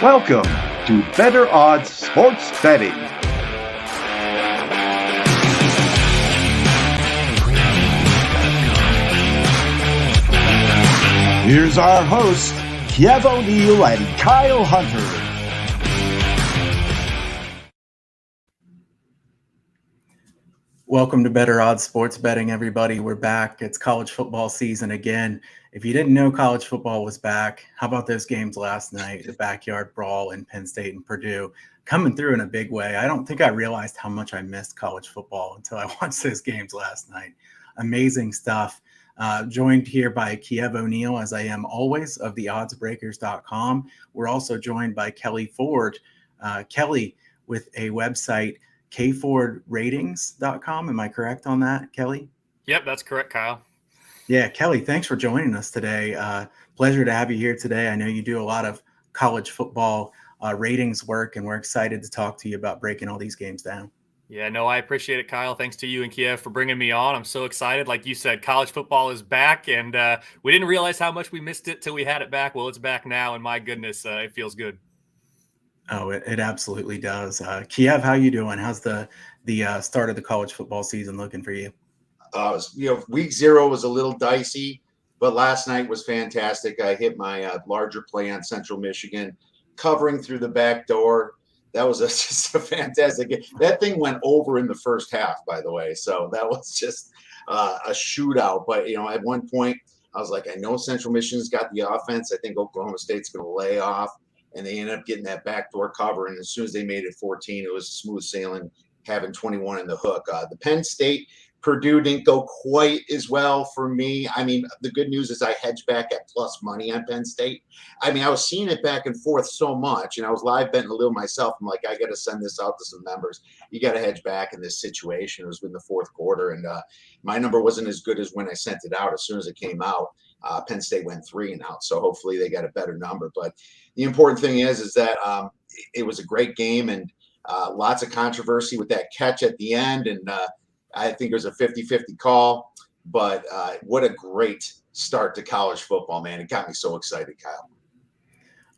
Welcome to Better Odds Sports Betting. Here's our hosts, Kev O'Neill and Kyle Hunter. Welcome to Better Odds Sports Betting, everybody. We're back. It's college football season again. If you didn't know college football was back, how about those games last night? The backyard brawl in Penn State and Purdue coming through in a big way. I don't think I realized how much I missed college football until I watched those games last night. Amazing stuff. Joined here by Kev O'Neill, as I am always, of theoddsbreakers.com. We're also joined by Kelley Ford. Kelley with a website, kfordratings.com. Am I correct on that, Kelley? Yep, that's correct, Kyle. Yeah, Kelley, thanks for joining us today. Pleasure to have you here today. I know you do a lot of college football ratings work, and we're excited to talk to you about breaking all these games down. Yeah, no, I appreciate it, Kyle. Thanks to you and Kiev for bringing me on. I'm so excited. Like you said, college football is back, and we didn't realize how much we missed it till we had it back. Well, it's back now, and my goodness, it feels good. Oh, it absolutely does. Kiev, how you doing? How's the start of the college football season looking for you? Week 0 was a little dicey, but last night was fantastic. I hit my larger play on Central Michigan, covering through the back door. That was just a fantastic game. That thing went over in the first half, by the way. So that was just a shootout. But, at one point, I was like, I know Central Michigan's got the offense. I think Oklahoma State's going to lay off. And they ended up getting that backdoor cover. And as soon as they made it 14, it was smooth sailing, having 21 in the hook. The Penn State Purdue didn't go quite as well for me. I mean, the good news is I hedged back at plus money on Penn State. I mean, I was seeing it back and forth so much, and I was live betting a little myself. I'm like, I got to send this out to some members. You got to hedge back in this situation. It was in the fourth quarter, and my number wasn't as good as when I sent it out. As soon as it came out, Penn State went 3 and out, so hopefully they got a better number. But the important thing is that it was a great game, and lots of controversy with that catch at the end, and I think it was a 50-50 call, but what a great start to college football, man. It got me so excited, Kyle.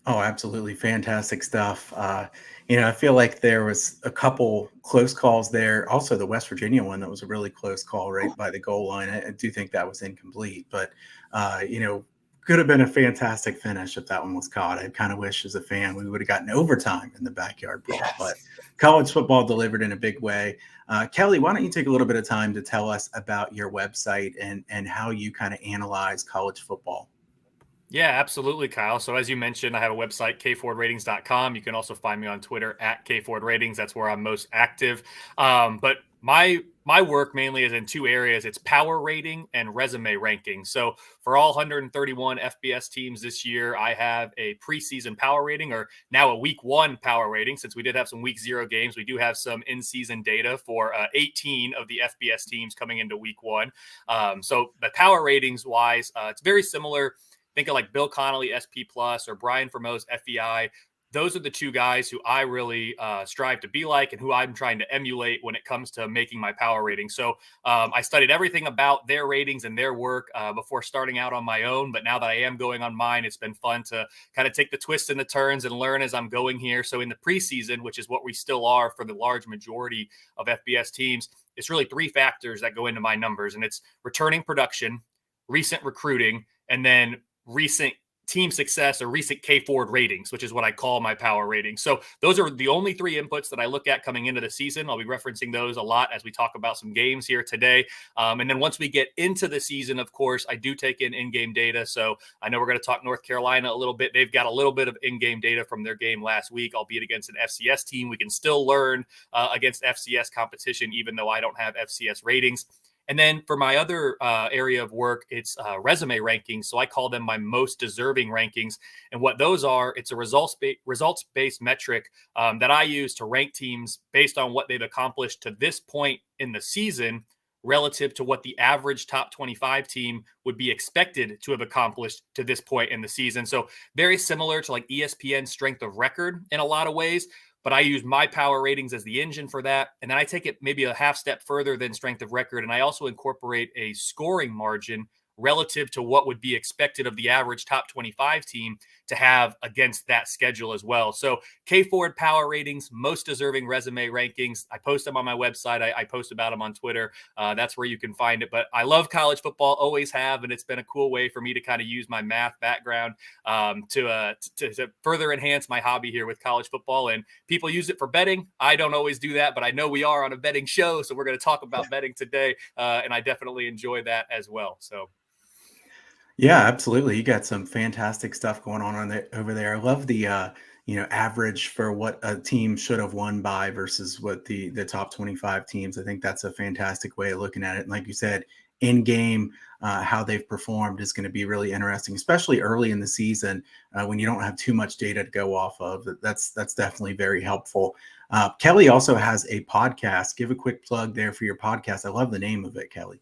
Oh, absolutely. Fantastic stuff. I feel like there was a couple close calls there. Also, the West Virginia one, that was a really close call right by the goal line. I do think that was incomplete, but, could have been a fantastic finish if that one was caught. I kind of wish as a fan we would have gotten overtime in the backyard brawl, yes. But college football delivered in a big way. Kelley, why don't you take a little bit of time to tell us about your website and how you kind of analyze college football? Yeah, absolutely, Kyle. So as you mentioned, I have a website, kfordratings.com. You can also find me on Twitter at kfordratings. That's where I'm most active. But my work mainly is in 2 areas. It's power rating and resume ranking. So for all 131 FBS teams this year, I have a preseason power rating, or now a week 1 power rating. Since we did have some week 0 games, we do have some in-season data for 18 of the FBS teams coming into week 1. So the power ratings wise, it's very similar. Think of like Bill Connolly, SP Plus, or Brian Formose, FEI. Those are the 2 guys who I really strive to be like and who I'm trying to emulate when it comes to making my power rating. So I studied everything about their ratings and their work before starting out on my own. But now that I am going on mine, it's been fun to kind of take the twists and the turns and learn as I'm going here. So in the preseason, which is what we still are for the large majority of FBS teams, it's really 3 factors that go into my numbers. And it's returning production, recent recruiting, and then recent team success or recent K-Ford ratings, which is what I call my power rating. So those are the only 3 inputs that I look at coming into the season. I'll be referencing those a lot as we talk about some games here today. And then once we get into the season, of course, I do take in-game data. So I know we're going to talk North Carolina a little bit. They've got a little bit of in-game data from their game last week, albeit against an FCS team. We can still learn against FCS competition, even though I don't have FCS ratings. And then for my other area of work, it's resume rankings. So I call them my most deserving rankings. And what those are, it's a results-based metric that I use to rank teams based on what they've accomplished to this point in the season relative to what the average top 25 team would be expected to have accomplished to this point in the season. So very similar to like ESPN strength of record in a lot of ways. But I use my power ratings as the engine for that. And then I take it maybe a half step further than strength of record. And I also incorporate a scoring margin relative to what would be expected of the average top 25 team to have against that schedule as well. So K Ford Power Ratings, most deserving resume rankings. I post them on my website. I post about them on Twitter. That's where you can find it. But I love college football, always have, and it's been a cool way for me to kind of use my math background to further enhance my hobby here with college football. And people use it for betting. I don't always do that, but I know we are on a betting show, so we're going to talk about betting today, and I definitely enjoy that as well. So. Yeah, absolutely. You got some fantastic stuff going on over there. I love the average for what a team should have won by versus what the top 25 teams. I think that's a fantastic way of looking at it. And like you said, in game, how they've performed is going to be really interesting, especially early in the season when you don't have too much data to go off of. That's definitely very helpful. Kelley also has a podcast. Give a quick plug there for your podcast. I love the name of it, Kelley.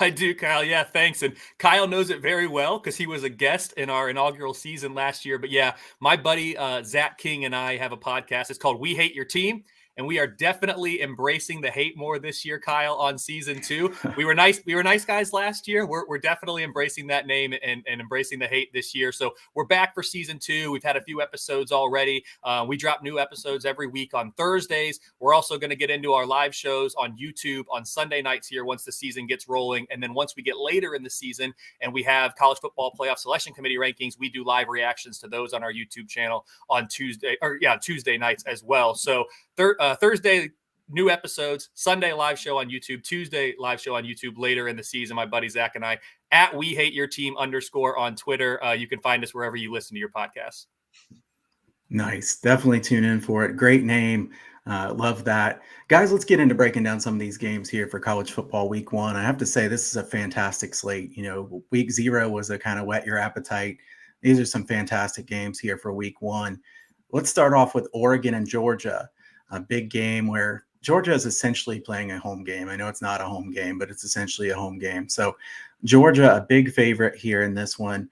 I do, Kyle. Yeah, thanks. And Kyle knows it very well because he was a guest in our inaugural season last year. But yeah, my buddy Zach King and I have a podcast. It's called We Hate Your Team. And we are definitely embracing the hate more this year, Kyle, on season 2. We were nice guys last year. We're definitely embracing that name and embracing the hate this year. So we're back for season 2. We've had a few episodes already. We drop new episodes every week on Thursdays. We're also going to get into our live shows on YouTube on Sunday nights here once the season gets rolling. And then once we get later in the season and we have college football playoff selection committee rankings, we do live reactions to those on our YouTube channel on Tuesday nights as well. So Thursday, new episodes, Sunday live show on YouTube, Tuesday live show on YouTube later in the season. My buddy Zach and I at We Hate Your Team _ on Twitter. You can find us wherever you listen to your podcasts. Nice. Definitely tune in for it. Great name. Love that. Guys, let's get into breaking down some of these games here for college football week 1. I have to say, this is a fantastic slate. Week 0 was a kind of whet your appetite. These are some fantastic games here for week 1. Let's start off with Oregon and Georgia. A big game where Georgia is essentially playing a home game. I know it's not a home game, but it's essentially a home game. So Georgia, a big favorite here in this one.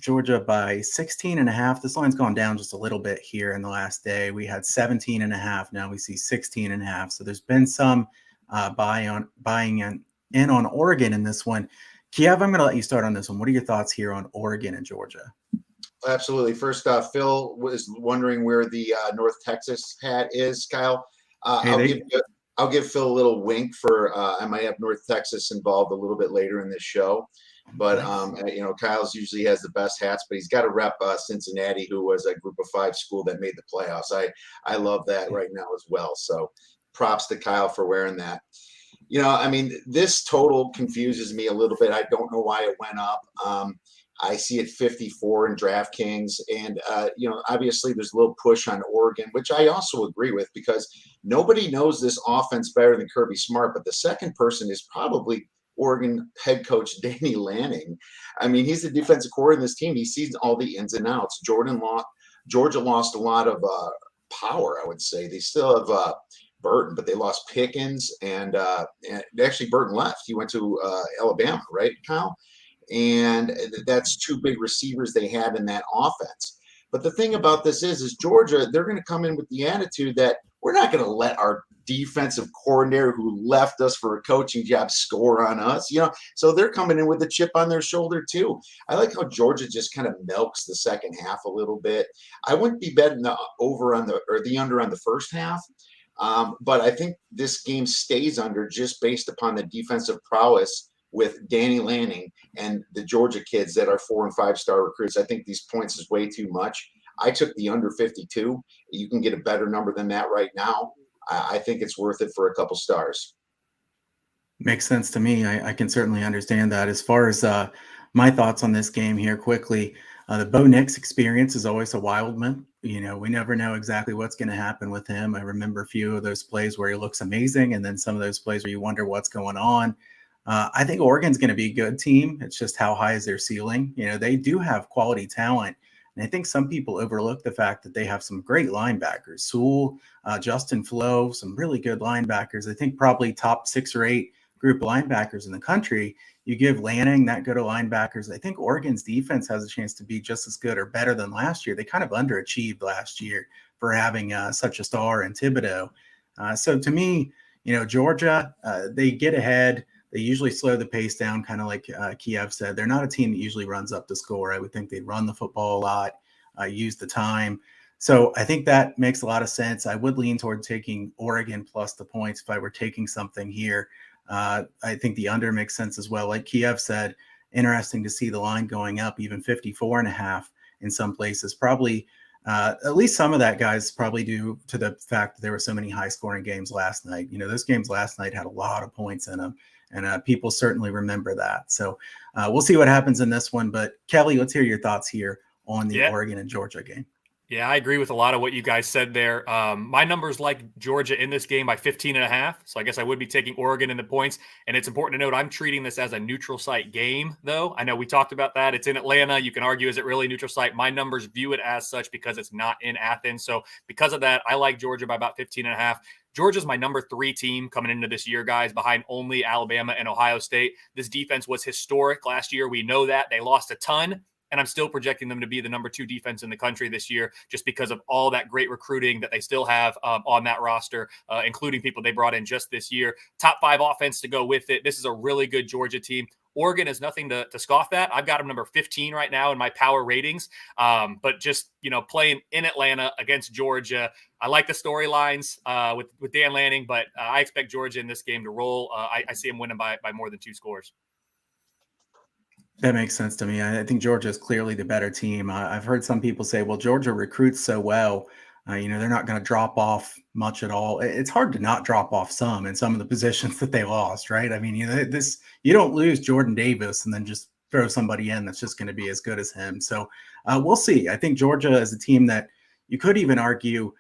Georgia by 16.5. This line's gone down just a little bit here in the last day. We had 17.5. Now we see 16.5. So there's been some buying in on Oregon in this one. Kiev, I'm going to let you start on this one. What are your thoughts here on Oregon and Georgia? Absolutely. First off, Phil was wondering where the North Texas hat is, Kyle. I'll give Phil a little wink for I might have North Texas involved a little bit later in this show. But, Kyle's usually has the best hats, but he's got to rep Cincinnati, who was a group of 5 school that made the playoffs. I love that right now as well. So props to Kyle for wearing that. This total confuses me a little bit. I don't know why it went up. I see it 54 in DraftKings. And, obviously there's a little push on Oregon, which I also agree with because nobody knows this offense better than Kirby Smart. But the second person is probably Oregon head coach Danny Lanning. He's the defensive coordinator in this team. He sees all the ins and outs. Georgia lost a lot of power, I would say. They still have Burton, but they lost Pickens. And actually Burton left. He went to Alabama, right, Kyle? And that's 2 big receivers they had in that offense. But the thing about this is Georgia, they're going to come in with the attitude that we're not going to let our defensive coordinator who left us for a coaching job score on us, so they're coming in with a chip on their shoulder too. I like how Georgia just kind of milks the second half a little bit. I wouldn't be betting the under on the first half. But I think this game stays under just based upon the defensive prowess with Danny Lanning and the Georgia kids that are 4- and 5-star recruits. I think these points is way too much. I took the under 52. You can get a better number than that right now. I think it's worth it for a couple stars. Makes sense to me. I can certainly understand that. As far as my thoughts on this game here quickly, the Bo Nix experience is always a wild one. We never know exactly what's going to happen with him. I remember a few of those plays where he looks amazing, and then some of those plays where you wonder what's going on. I think Oregon's going to be a good team. It's just how high is their ceiling? They do have quality talent. And I think some people overlook the fact that they have some great linebackers. Sewell, Justin Flo, some really good linebackers. I think probably top 6 or 8 group linebackers in the country. You give Lanning that good of linebackers. I think Oregon's defense has a chance to be just as good or better than last year. They kind of underachieved last year for having such a star in Thibodeau. So to me, Georgia, they get ahead. They usually slow the pace down, kind of like Kiev said. They're not a team that usually runs up the score. I would think they'd run the football a lot, use the time. So I think that makes a lot of sense. I would lean toward taking Oregon plus the points if I were taking something here. I think the under makes sense as well. Like Kiev said, interesting to see the line going up, even 54.5 in some places. Probably at least some of that, guys, probably due to the fact that there were so many high scoring games last night. Those games last night had a lot of points in them, and people certainly remember that. So we'll see what happens in this one. But Kelley, let's hear your thoughts here on the Oregon and Georgia game. Yeah, I agree with a lot of what you guys said there. My numbers like Georgia in this game by 15.5. So I guess I would be taking Oregon in the points. And it's important to note I'm treating this as a neutral site game, though. I know we talked about that. It's in Atlanta. You can argue, is it really neutral site? My numbers view it as such because it's not in Athens. So because of that, I like Georgia by about 15.5. Georgia's my number 3 team coming into this year, guys, behind only Alabama and Ohio State. This defense was historic last year. We know that. They lost a ton. And I'm still projecting them to be the number 2 defense in the country this year, just because of all that great recruiting that they still have on that roster, including people they brought in just this year. Top 5 offense to go with it. This is a really good Georgia team. Oregon is nothing to scoff at. I've got them number 15 right now in my power ratings. But just, playing in Atlanta against Georgia, I like the storylines with Dan Lanning, but I expect Georgia in this game to roll. I see them winning by more than 2 scores. That makes sense to me. I think Georgia is clearly the better team. I've heard some people say, well, Georgia recruits so well, they're not going to drop off much at all. It's hard to not drop off some in some of the positions that they lost, right? I mean, you don't lose Jordan Davis and then just throw somebody in that's just going to be as good as him. So we'll see. I think Georgia is a team that you could even argue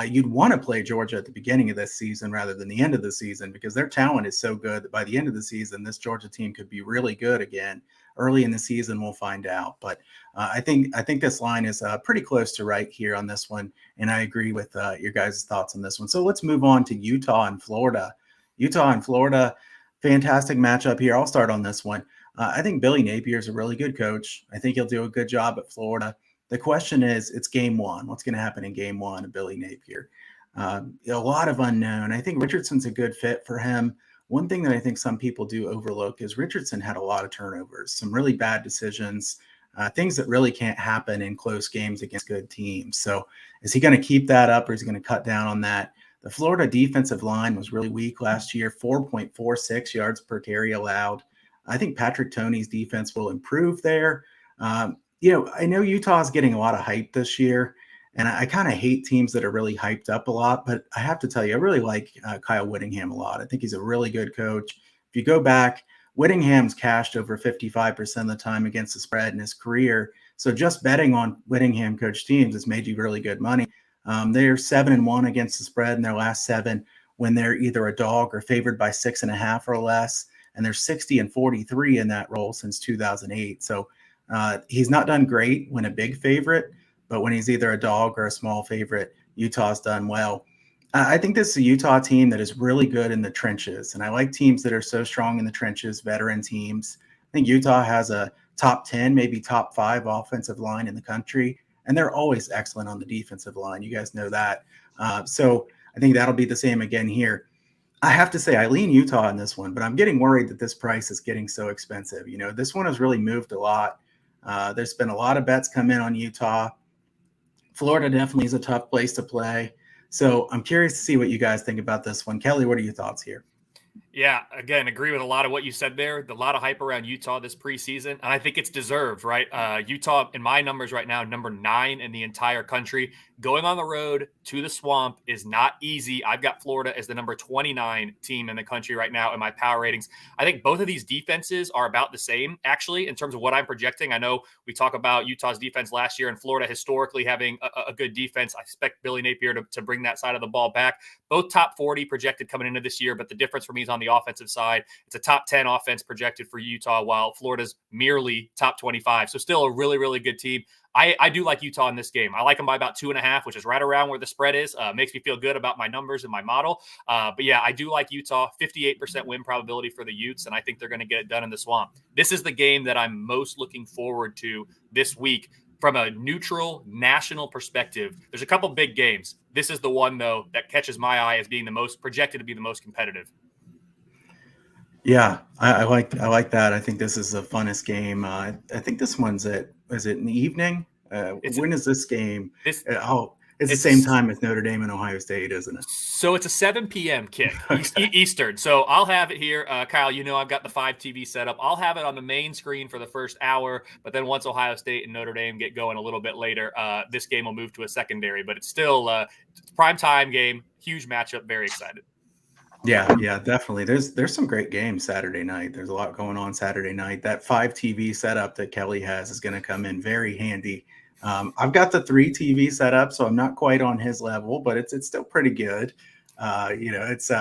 you'd want to play Georgia at the beginning of this season rather than the end of the season, because their talent is so good that by the end of the season, this Georgia team could be really good again. Early in the season, we'll find out. But I think this line is pretty close to right here on this one, and I agree with your guys' thoughts on this one. So let's move on to Utah and Florida. Utah and Florida, fantastic matchup here. I'll start on this one. I think Billy Napier is a really good coach. I think he'll do a good job at Florida. The question is, it's game 1. What's going to happen in game 1 of Billy Napier? A lot of unknown. I think Richardson's a good fit for him. One thing that I think some people do overlook is Richardson had a lot of turnovers, some really bad decisions, things that really can't happen in close games against good teams. So is he going to keep that up, or is he going to cut down on that? The Florida defensive line was really weak last year, 4.46 yards per carry allowed. I think Patrick Toney's defense will improve there. I know Utah is getting a lot of hype this year, and I kind of hate teams that are really hyped up a lot, but I have to tell you, I really like Kyle Whittingham a lot. I think he's a really good coach. If you go back, Whittingham's cashed over 55% of the time against the spread in his career. So just betting on Whittingham coach teams has made you really good money. They're 7-1 against the spread in their last 7 when they're either a dog or favored by 6.5 or less. And they're 60-43 in that role since 2008. So he's not done great when a big favorite, but when he's either a dog or a small favorite, Utah's done well. I think this is a Utah team that is really good in the trenches, and I like teams that are so strong in the trenches, veteran teams. I think Utah has a top 10, maybe top 5 offensive line in the country, and they're always excellent on the defensive line. You guys know that. So I think that'll be the same again here. I have to say, I lean Utah in this one, but I'm getting worried that this price is getting so expensive. This one has really moved a lot. There's been a lot of bets come in on Utah. Florida definitely is a tough place to play. So I'm curious to see what you guys think about this one. Kelley, what are your thoughts here? Yeah, again, agree with a lot of what you said there. A lot of hype around Utah this preseason, and I think it's deserved, right? Utah, in my numbers right now, number 9 in the entire country. Going on the road to the Swamp is not easy. I've got Florida as the number 29 team in the country right now in my power ratings. I think both of these defenses are about the same, actually, in terms of what I'm projecting. I know we talk about Utah's defense last year and Florida historically having a good defense. I expect Billy Napier to bring that side of the ball back. Both top 40 projected coming into this year, but the difference for me is on the offensive side. It's a top 10 offense projected for Utah, while Florida's merely top 25. So still a really, really good team. I do like Utah in this game. I like them by about 2.5, which is right around where the spread is. Makes me feel good about my numbers and my model. But yeah, I do like Utah. 58% win probability for the Utes, and I think they're going to get it done in the Swamp. This is the game that I'm most looking forward to this week. From a neutral national perspective, there's a couple big games. This is the one, though, that catches my eye as being the most projected to be the most competitive. Yeah, I like that. I think this is the funnest game. I think this one's is it in the evening? It's When is this game? this It's the same it's time as Notre Dame and Ohio State, isn't it? So it's a 7 p.m. kick, Okay. Eastern. So I'll have it here. Kyle, I've got the 5 TV set up. I'll have it on the main screen for the first hour, but then once Ohio State and Notre Dame get going a little bit later, this game will move to a secondary. But it's still prime time game, huge matchup. Very excited. Yeah, definitely. There's some great games Saturday night. There's a lot going on Saturday night. That 5 TV setup that Kelley has is going to come in very handy. I've got the 3 TV setup, so I'm not quite on his level, but it's still pretty good. It's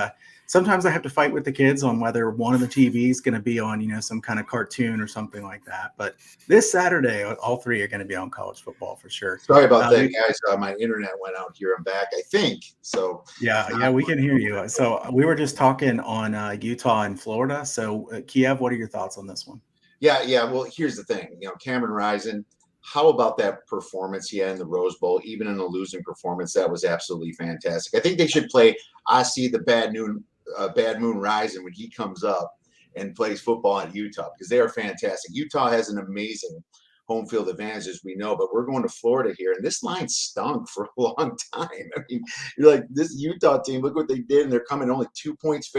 sometimes I have to fight with the kids on whether one of the TVs is going to be on some kind of cartoon or something like that. But this Saturday, all three are going to be on college football for sure. Sorry about that, guys. My internet went out here. I'm back, I think. So yeah, we can hear you. So we were just talking on Utah and Florida. So Kiev, what are your thoughts on this one? Yeah. Well, here's the thing. Cameron Rising, how about that performance he had in the Rose Bowl? Even in a losing performance, that was absolutely fantastic. I think they should play I See the Bad Moon Rising when he comes up and plays football at Utah, because they are fantastic. Utah has an amazing home field advantage, as we know, but we're going to Florida here, and this line stunk for a long time. I mean, you're like, this Utah team, look what they did, and they're coming only 2 points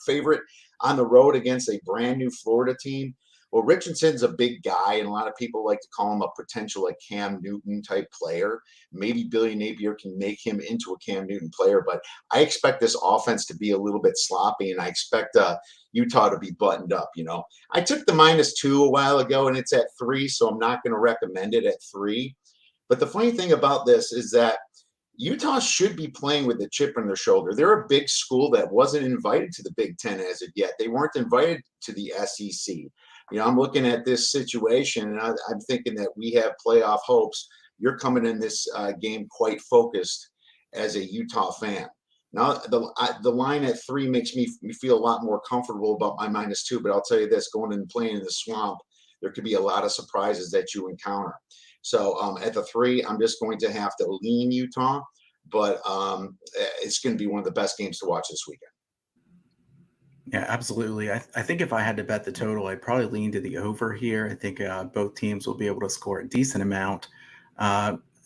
favorite on the road against a brand new Florida team. Well, Richardson's a big guy, and a lot of people like to call him a potential like Cam Newton type player. Maybe Billy Napier can make him into a Cam Newton player, but I expect this offense to be a little bit sloppy, and I expect Utah to be buttoned up. I took the -2 a while ago, and it's at 3, so I'm not going to recommend it at 3. But the funny thing about this is that Utah should be playing with a chip on their shoulder. They're a big school that wasn't invited to the Big Ten as of yet. They weren't invited to the SEC. I'm looking at this situation, and I'm thinking that we have playoff hopes. You're coming in this game quite focused as a Utah fan. Now, the line at 3 makes me feel a lot more comfortable about my -2, but I'll tell you this, going and playing in the swamp, there could be a lot of surprises that you encounter. So at the 3, I'm just going to have to lean Utah, but it's going to be one of the best games to watch this weekend. Yeah, absolutely. I think if I had to bet the total, I'd probably lean to the over here. I think both teams will be able to score a decent amount.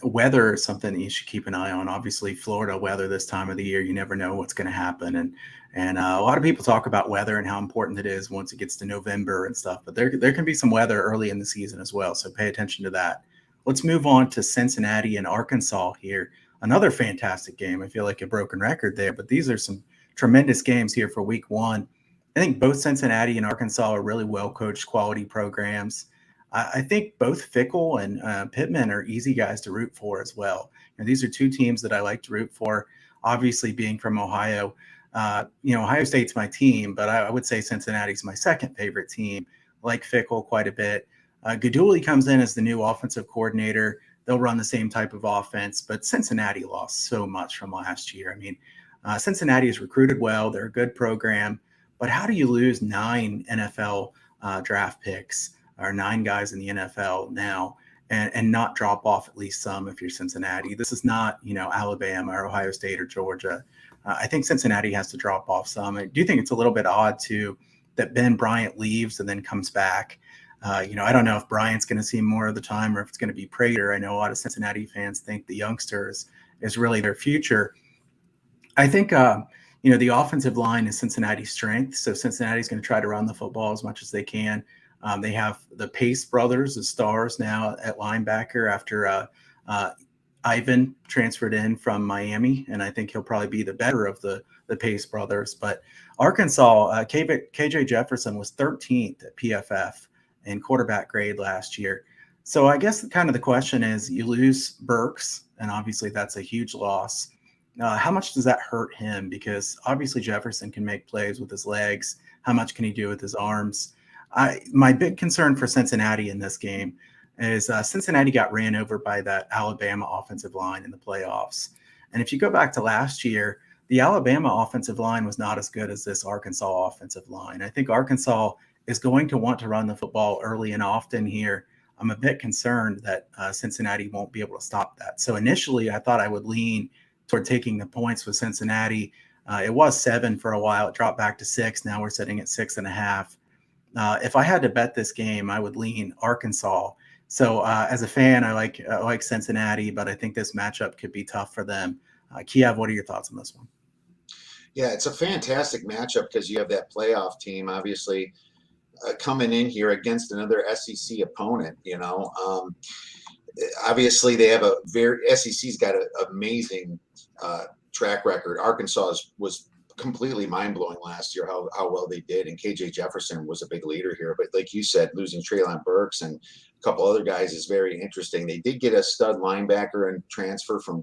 Weather is something that you should keep an eye on. Obviously, Florida weather this time of the year, you never know what's going to happen. And a lot of people talk about weather and how important it is once it gets to November and stuff. But there can be some weather early in the season as well, so pay attention to that. Let's move on to Cincinnati and Arkansas here. Another fantastic game. I feel like a broken record there, but these are some tremendous games here for week 1. I think both Cincinnati and Arkansas are really well-coached, quality programs. I think both Fickle and Pittman are easy guys to root for as well. These are two teams that I like to root for. Obviously, being from Ohio, Ohio State's my team, but I would say Cincinnati's my second favorite team. Like Fickle quite a bit. Gaduli comes in as the new offensive coordinator. They'll run the same type of offense, but Cincinnati lost so much from last year. I mean, Cincinnati is recruited well. They're a good program. But how do you lose 9 NFL draft picks or 9 guys in the NFL now and not drop off at least some if you're Cincinnati? This is not, Alabama or Ohio State or Georgia. I think Cincinnati has to drop off some. I do think it's a little bit odd, too, that Ben Bryant leaves and then comes back. I don't know if Bryant's going to see more of the time or if it's going to be Prater. I know a lot of Cincinnati fans think the youngsters is really their future. I think, the offensive line is Cincinnati's strength. So Cincinnati's going to try to run the football as much as they can. They have the Pace brothers as stars now at linebacker after Ivan transferred in from Miami. And I think he'll probably be the better of the Pace brothers. But Arkansas, KJ Jefferson was 13th at PFF in quarterback grade last year. So I guess kind of the question is, you lose Burks, and obviously that's a huge loss. How much does that hurt him? Because obviously Jefferson can make plays with his legs. How much can he do with his arms? My big concern for Cincinnati in this game is Cincinnati got ran over by that Alabama offensive line in the playoffs. And if you go back to last year, the Alabama offensive line was not as good as this Arkansas offensive line. I think Arkansas is going to want to run the football early and often here. I'm a bit concerned that Cincinnati won't be able to stop that. So initially I thought I would lean toward taking the points with Cincinnati. It was 7 for a while. It dropped back to 6. Now we're sitting at 6.5. If I had to bet this game, I would lean Arkansas. So as a fan, I like Cincinnati, but I think this matchup could be tough for them. Kiev, what are your thoughts on this one? Yeah, it's a fantastic matchup because you have that playoff team, obviously, coming in here against another SEC opponent. Obviously they have SEC's got an amazing track record. Arkansas was completely mind-blowing last year how well they did, and KJ Jefferson was a big leader here. But like you said, losing Treylon Burks and a couple other guys is very interesting. They did get a stud linebacker and transfer from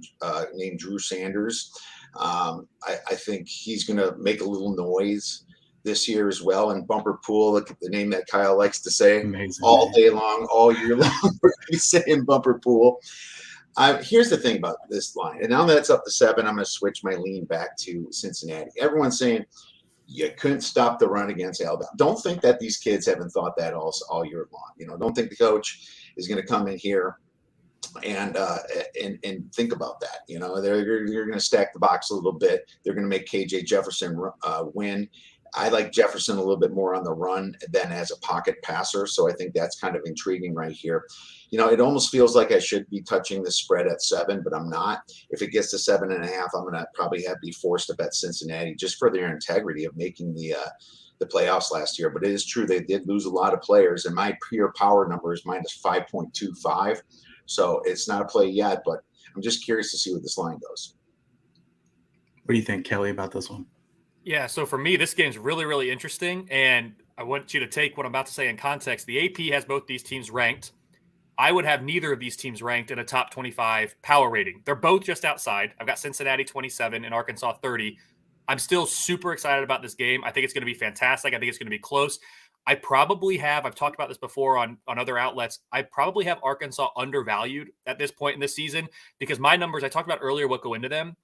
named Drew Sanders. I think he's going to make a little noise this year as well. And Bumper Pool, the name that Kyle likes to say, amazing, all day long, all year long, we're going to be saying Bumper Pool. Here's the thing about this line, and now that it's up to 7, I'm going to switch my lean back to Cincinnati. Everyone's saying you couldn't stop the run against Alabama. Don't think that these kids haven't thought that all year long. Don't think the coach is going to come in here and think about that. They're going to stack the box a little bit. They're going to make KJ Jefferson win. I like Jefferson a little bit more on the run than as a pocket passer, so I think that's kind of intriguing right here. It almost feels like I should be touching the spread at 7, but I'm not. If it gets to 7.5, I'm going to probably be forced to bet Cincinnati just for their integrity of making the playoffs last year. But it is true they did lose a lot of players, and my pure power number is minus 5.25. So it's not a play yet, but I'm just curious to see where this line goes. What do you think, Kelley, about this one? Yeah, so for me, this game's really, really interesting, and I want you to take what I'm about to say in context. The AP has both these teams ranked. I would have neither of these teams ranked in a top 25 power rating. They're both just outside. I've got Cincinnati 27 and Arkansas 30. I'm still super excited about this game. I think it's going to be fantastic. I think it's going to be close. I've talked about this before on other outlets. I probably have Arkansas undervalued at this point in the season because my numbers, I talked about earlier what go into them.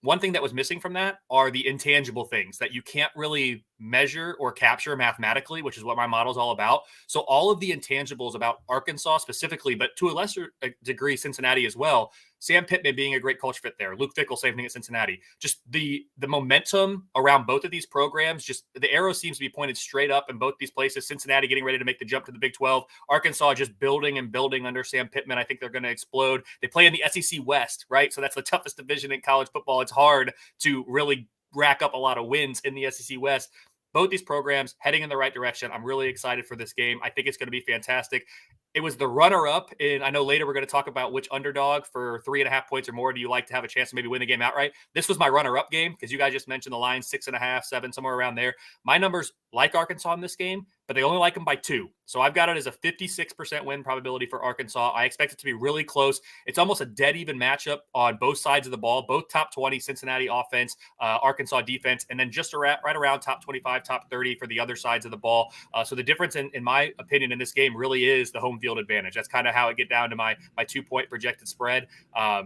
One thing that was missing from that are the intangible things that you can't really measure or capture mathematically, which is what my model is all about. So all of the intangibles about Arkansas specifically, but to a lesser degree, Cincinnati as well. Sam Pittman being a great culture fit there. Luke Fickell saving at Cincinnati. Just the momentum around both of these programs, just the arrow seems to be pointed straight up in both these places. Cincinnati getting ready to make the jump to the Big 12. Arkansas just building and building under Sam Pittman. I think they're going to explode. They play in the SEC West, right? So that's the toughest division in college football. It's hard to really rack up a lot of wins in the SEC West. Both these programs heading in the right direction. I'm really excited for this game. I think it's going to be fantastic. It was the runner-up, and I know later we're going to talk about which underdog for 3.5 points or more do you like to have a chance to maybe win the game outright. This was my runner-up game because you guys just mentioned the line 6.5, 7, somewhere around there. My numbers like Arkansas in this game, but they only like them by 2. So I've got it as a 56% win probability for Arkansas. I expect it to be really close. It's almost a dead even matchup on both sides of the ball, both top 20 Cincinnati offense, Arkansas defense, and then just right around top 25, top 30 for the other sides of the ball. So the difference in my opinion in this game really is the home field advantage. That's kind of how it get down to my 2-point projected spread.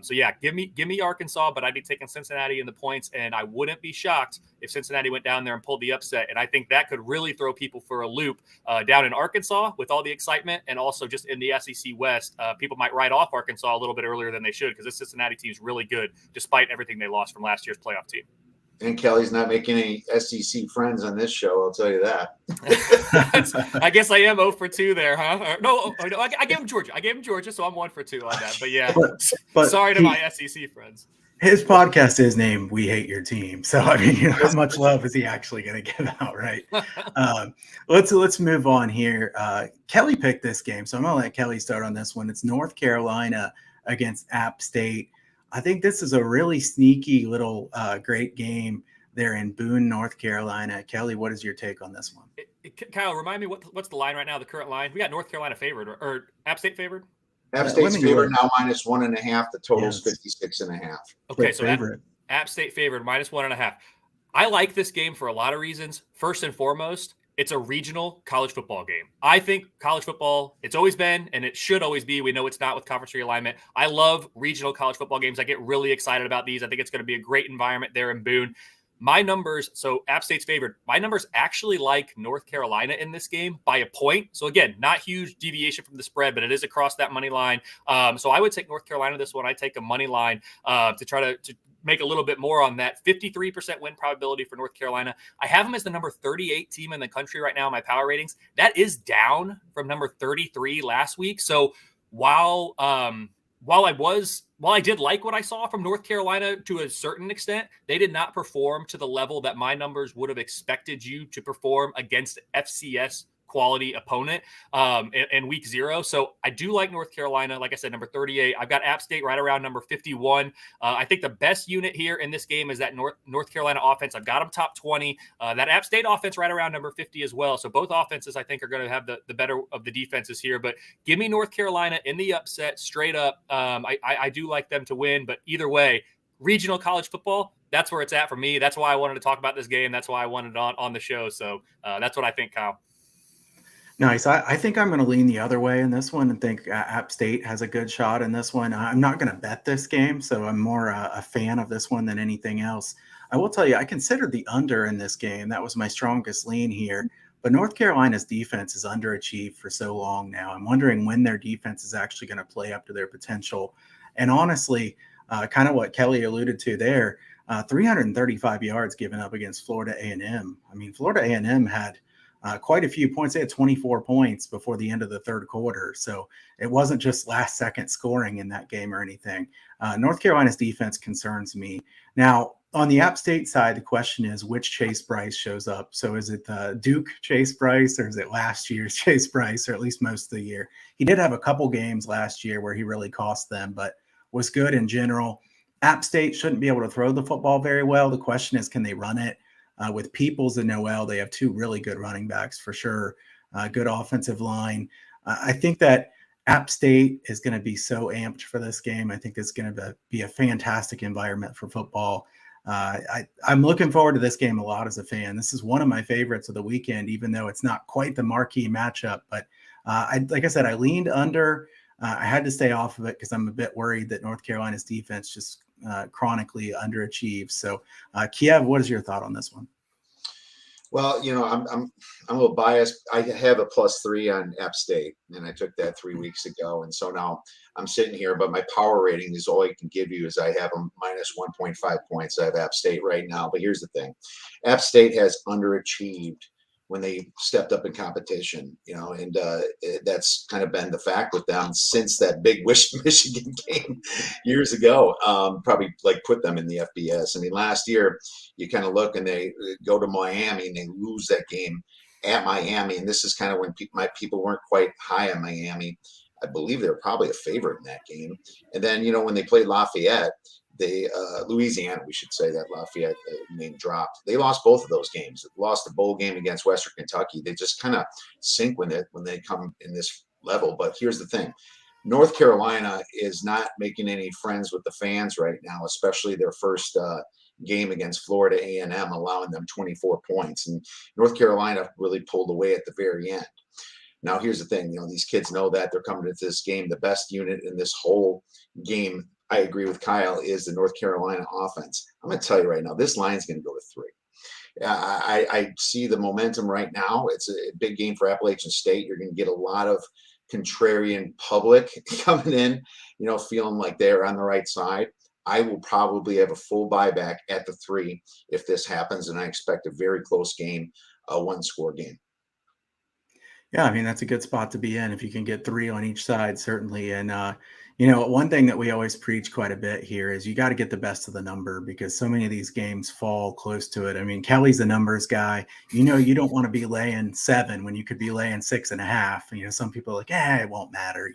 So yeah, give me Arkansas, but I'd be taking Cincinnati in the points, and I wouldn't be shocked if Cincinnati went down there and pulled the upset. And I think that could really throw people for a loop down in Arkansas with all the excitement, and also just in the SEC West. People might write off Arkansas a little bit earlier than they should because this Cincinnati team is really good despite everything they lost from last year's playoff team. And Kelley's not making any SEC friends on this show, I'll tell you that. I guess I am 0 for 2 there, huh? No, I gave him Georgia, so I'm 1 for 2 on that. But yeah, but sorry to my SEC friends. His podcast is named "We Hate Your Team," so I mean, how much love is he actually going to give out, right? Let's move on here. Kelley picked this game, so I'm going to let Kelley start on this one. It's North Carolina against App State. I think this is a really sneaky little great game there in Boone, North Carolina. Kelley, what is your take on this one? Kyle, remind me what's the line right now? The current line? We got North Carolina favored or App State favored? App State's favored now minus 1.5. The total is 56.5. Okay, so App State favored minus 1.5. I like this game for a lot of reasons. First and foremost, it's a regional college football game. I think college football, it's always been, and it should always be. We know it's not with conference realignment. I love regional college football games. I get really excited about these. I think it's going to be a great environment there in Boone. My numbers, so App State's favored. My numbers actually like North Carolina in this game by a point. So again, not huge deviation from the spread, but it is across that money line. So I would take North Carolina this one. I take a money line to try to make a little bit more on that. 53% win probability for North Carolina. I have them as the number 38 team in the country right now in my power ratings. That is down from number 33 last week. So while I did like what I saw from North Carolina to a certain extent, they did not perform to the level that my numbers would have expected you to perform against FCS quality opponent in week 0. So I do like North Carolina. Like I said, number 38. I've got App State right around number 51. I think the best unit here in this game is that North Carolina offense. I've got them top 20. That App State offense right around number 50 as well. So both offenses, I think, are going to have the better of the defenses here. But give me North Carolina in the upset straight up. I do like them to win. But either way, regional college football, that's where it's at for me. That's why I wanted to talk about this game. That's why I wanted it on the show. So that's what I think, Kyle. Nice. I think I'm going to lean the other way in this one and think App State has a good shot in this one. I'm not going to bet this game, so I'm more a fan of this one than anything else. I will tell you, I considered the under in this game. That was my strongest lean here. But North Carolina's defense is underachieved for so long now. I'm wondering when their defense is actually going to play up to their potential. And honestly, kind of what Kelley alluded to there, 335 yards given up against Florida A&M. I mean, Florida A&M had quite a few points. They had 24 points before the end of the third quarter. So it wasn't just last second scoring in that game or anything. North Carolina's defense concerns me. Now, on the App State side, the question is which Chase Bryce shows up. So is it Duke Chase Bryce, or is it last year's Chase Bryce, or at least most of the year? He did have a couple games last year where he really cost them, but was good in general. App State shouldn't be able to throw the football very well. The question is, can they run it? With Peoples and Noel, they have two really good running backs for sure. Good offensive line. I think that App State is going to be so amped for this game. I think it's going to be a fantastic environment for football. I'm looking forward to this game a lot as a fan. This is one of my favorites of the weekend, even though it's not quite the marquee matchup. But like I said, I leaned under. I had to stay off of it because I'm a bit worried that North Carolina's defense just chronically underachieves. So, Kiev, what is your thought on this one? Well, I'm a little biased. I have a +3 on App State, and I took that 3 weeks ago, and so now I'm sitting here. But my power rating is all I can give you is I have them -1.5 points. I have App State right now, but here's the thing: App State has underachieved when they stepped up in competition, and that's kind of been the fact with them since that big Michigan game years ago. Probably like put them in the FBS. I mean, last year you kind of look and they go to Miami and they lose that game at Miami. And this is kind of when my people weren't quite high on Miami. I believe they were probably a favorite in that game. And then, when they played Lafayette, Louisiana, we should say that Lafayette name dropped. They lost both of those games. They lost the bowl game against Western Kentucky. They just kind of sink when they come in this level. But here's the thing. North Carolina is not making any friends with the fans right now, especially their first game against Florida A&M, allowing them 24 points. And North Carolina really pulled away at the very end. Now, here's the thing. These kids know that they're coming into this game. The best unit in this whole game, I agree with Kyle, is the North Carolina offense. I'm going to tell you right now, this line is going to go to 3. I see the momentum right now. It's a big game for Appalachian State. You're going to get a lot of contrarian public coming in, feeling like they're on the right side. I will probably have a full buyback at the 3 if this happens, and I expect a very close game, a one-score game. Yeah, I mean, that's a good spot to be in if you can get 3 on each side, certainly. And, one thing that we always preach quite a bit here is you got to get the best of the number because so many of these games fall close to it. I mean, Kelley's a numbers guy. You don't want to be laying 7 when you could be laying 6.5. Some people are like, it won't matter.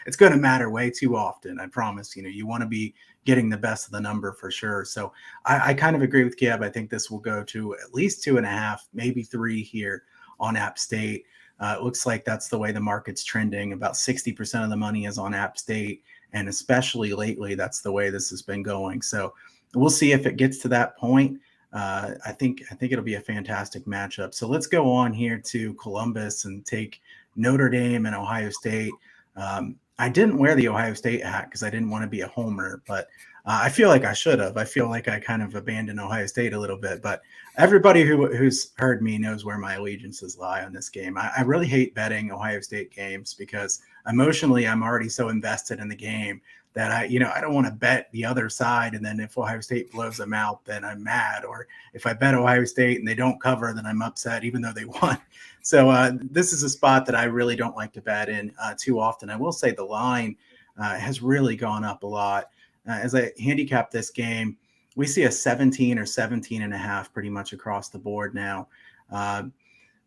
It's going to matter way too often. I promise. You want to be getting the best of the number for sure. So I kind of agree with Kev. I think this will go to at least 2.5, maybe 3 here on App State. It looks like that's the way the market's trending. About 60% of the money is on App State, and especially lately, that's the way this has been going. So we'll see if it gets to that point. I think it'll be a fantastic matchup. So let's go on here to Columbus and take Notre Dame and Ohio State. I didn't wear the Ohio State hat because I didn't want to be a homer, but I feel like I should have. I feel like I kind of abandoned Ohio State a little bit, but everybody who's heard me knows where my allegiances lie on this game. I really hate betting Ohio State games because emotionally I'm already so invested in the game that I don't want to bet the other side. And then if Ohio State blows them out, then I'm mad. Or if I bet Ohio State and they don't cover, then I'm upset, even though they won. So this is a spot that I really don't like to bet in too often. I will say the line has really gone up a lot. As I handicap this game, we see a 17 or 17 and a half pretty much across the board now.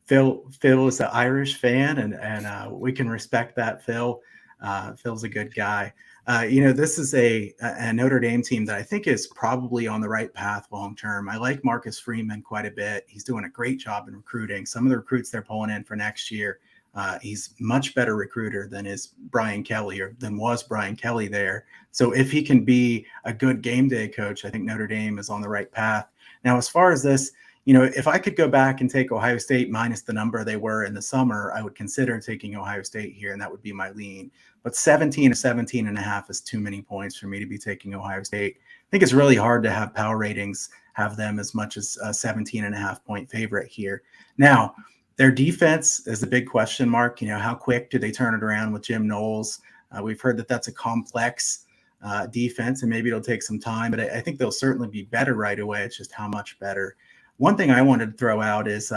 Phil is an Irish fan, and we can respect that. Phil's a good guy. This is a Notre Dame team that I think is probably on the right path long term. I like Marcus Freeman quite a bit. He's doing a great job in recruiting. Some of the recruits they're pulling in for next year, he's much better recruiter than was Brian Kelley there. So if he can be a good game day coach, I think Notre Dame is on the right path. Now, as far as this, if I could go back and take Ohio State minus the number they were in the summer, I would consider taking Ohio State here, and that would be my lean. But 17 or 17 and a half is too many points for me to be taking Ohio State. I think it's really hard to have power ratings have them as much as a 17 and a half point favorite here. Now, their defense is a big question mark. How quick do they turn it around with Jim Knowles? We've heard that that's a complex defense, and maybe it'll take some time, but I think they'll certainly be better right away. It's just how much better. One thing I wanted to throw out is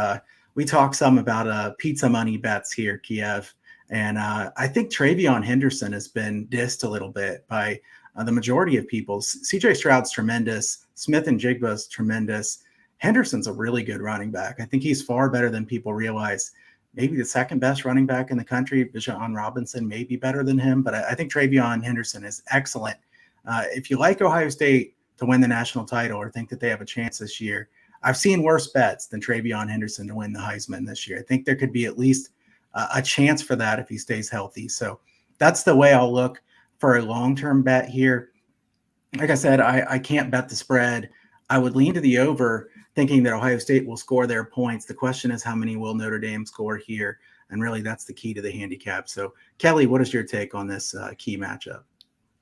we talk some about pizza money bets here, Kiev. And I think Travion Henderson has been dissed a little bit by the majority of people. CJ Stroud's tremendous. Smith and Jigba's tremendous. Henderson's a really good running back. I think he's far better than people realize. Maybe the second best running back in the country. Bijan Robinson may be better than him, but I think Travion Henderson is excellent. If you like Ohio State to win the national title or think that they have a chance this year, I've seen worse bets than Travion Henderson to win the Heisman this year. I think there could be at least a chance for that if he stays healthy. So that's the way I'll look for a long-term bet here. Like I said, I can't bet the spread. I would lean to the over, thinking that Ohio State will score their points. The question is, how many will Notre Dame score here? And really, that's the key to the handicap. So, Kelley, what is your take on this key matchup?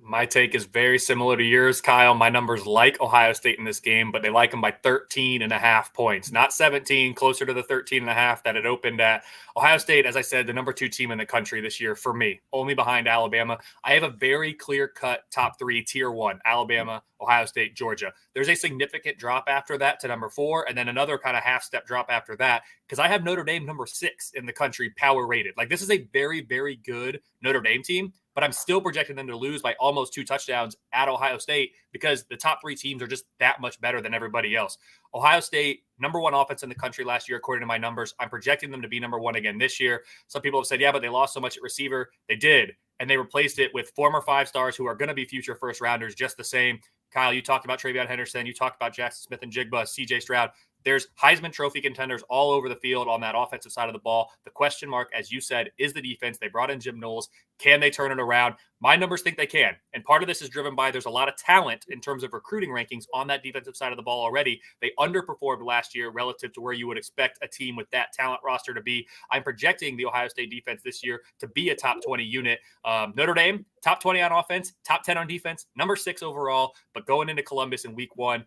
My take is very similar to yours, Kyle. My numbers like Ohio State in this game, but they like them by 13 and a half points, not 17, closer to the 13 and a half that it opened at. Ohio State, as I said, the number 2 team in the country this year for me, only behind Alabama. I have a very clear-cut top 3, tier 1, Alabama, Ohio State, Georgia. There's a significant drop after that to number 4, and then another kind of half-step drop after that, because I have Notre Dame number 6 in the country power rated. Like, this is a very, very good Notre Dame team, but I'm still projecting them to lose by almost 2 touchdowns at Ohio State because the top 3 teams are just that much better than everybody else. Ohio State, number 1 offense in the country last year, according to my numbers. I'm projecting them to be number 1 again this year. Some people have said, yeah, but they lost so much at receiver. They did, and they replaced it with former 5-stars who are going to be future first-rounders just the same. Kyle, you talked about Travion Henderson. You talked about Jackson Smith and Jigba, CJ Stroud. There's Heisman Trophy contenders all over the field on that offensive side of the ball. The question mark, as you said, is the defense. They brought in Jim Knowles. Can they turn it around? My numbers think they can. And part of this is driven by there's a lot of talent in terms of recruiting rankings on that defensive side of the ball already. They underperformed last year relative to where you would expect a team with that talent roster to be. I'm projecting the Ohio State defense this year to be a top 20 unit. Notre Dame, top 20 on offense, top 10 on defense, number 6 overall. But going into Columbus in week 1,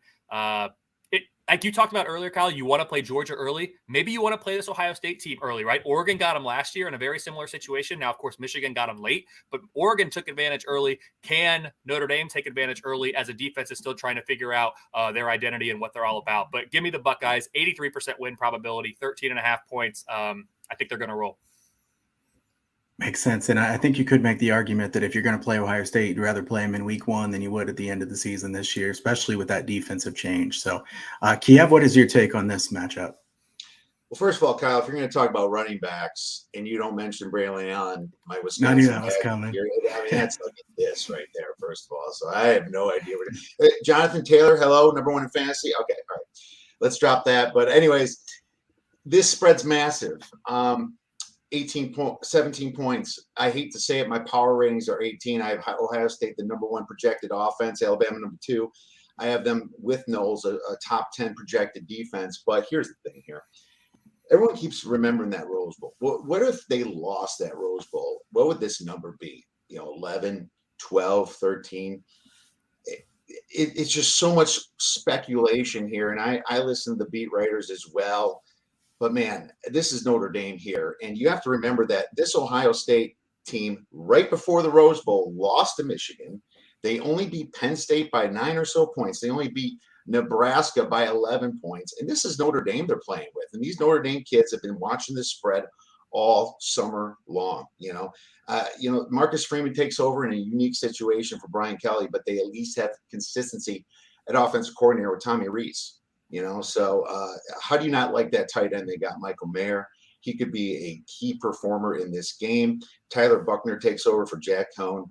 like you talked about earlier, Kyle, you want to play Georgia early. Maybe you want to play this Ohio State team early, right? Oregon got them last year in a very similar situation. Now, of course, Michigan got them late, but Oregon took advantage early. Can Notre Dame take advantage early as a defense is still trying to figure out their identity and what they're all about? But give me the Buckeyes, 83% win probability, 13 and a half points. I think they're going to roll. Makes sense. And I think you could make the argument that if you're going to play Ohio State, you'd rather play them in week 1 than you would at the end of the season this year, especially with that defensive change. So, Kiev, what is your take on this matchup? Well, first of all, Kyle, if you're going to talk about running backs and you don't mention Braylon Allen, my Wisconsin, I knew that was coming. I mean, that's like this right there, first of all. So I have no idea. Jonathan Taylor, hello, number 1 in fantasy. Okay, all right. Let's drop that. But anyways, this spread's massive. 17 points. I hate to say it. My power ratings are 18. I have Ohio State, the number 1 projected offense, Alabama, number 2. I have them with Knowles, a top 10 projected defense. But here's the thing here. Everyone keeps remembering that Rose Bowl. What if they lost that Rose Bowl? What would this number be? 11, 12, 13? It's just so much speculation here. And I listen to the beat writers as well. But, man, this is Notre Dame here. And you have to remember that this Ohio State team, right before the Rose Bowl, lost to Michigan. They only beat Penn State by 9 or so points. They only beat Nebraska by 11 points. And this is Notre Dame they're playing with. And these Notre Dame kids have been watching this spread all summer long. Marcus Freeman takes over in a unique situation for Brian Kelley, but they at least have consistency at offensive coordinator with Tommy Rees. So how do you not like that tight end? They got Michael Mayer. He could be a key performer in this game. Tyler Buckner takes over for Jack Cohn.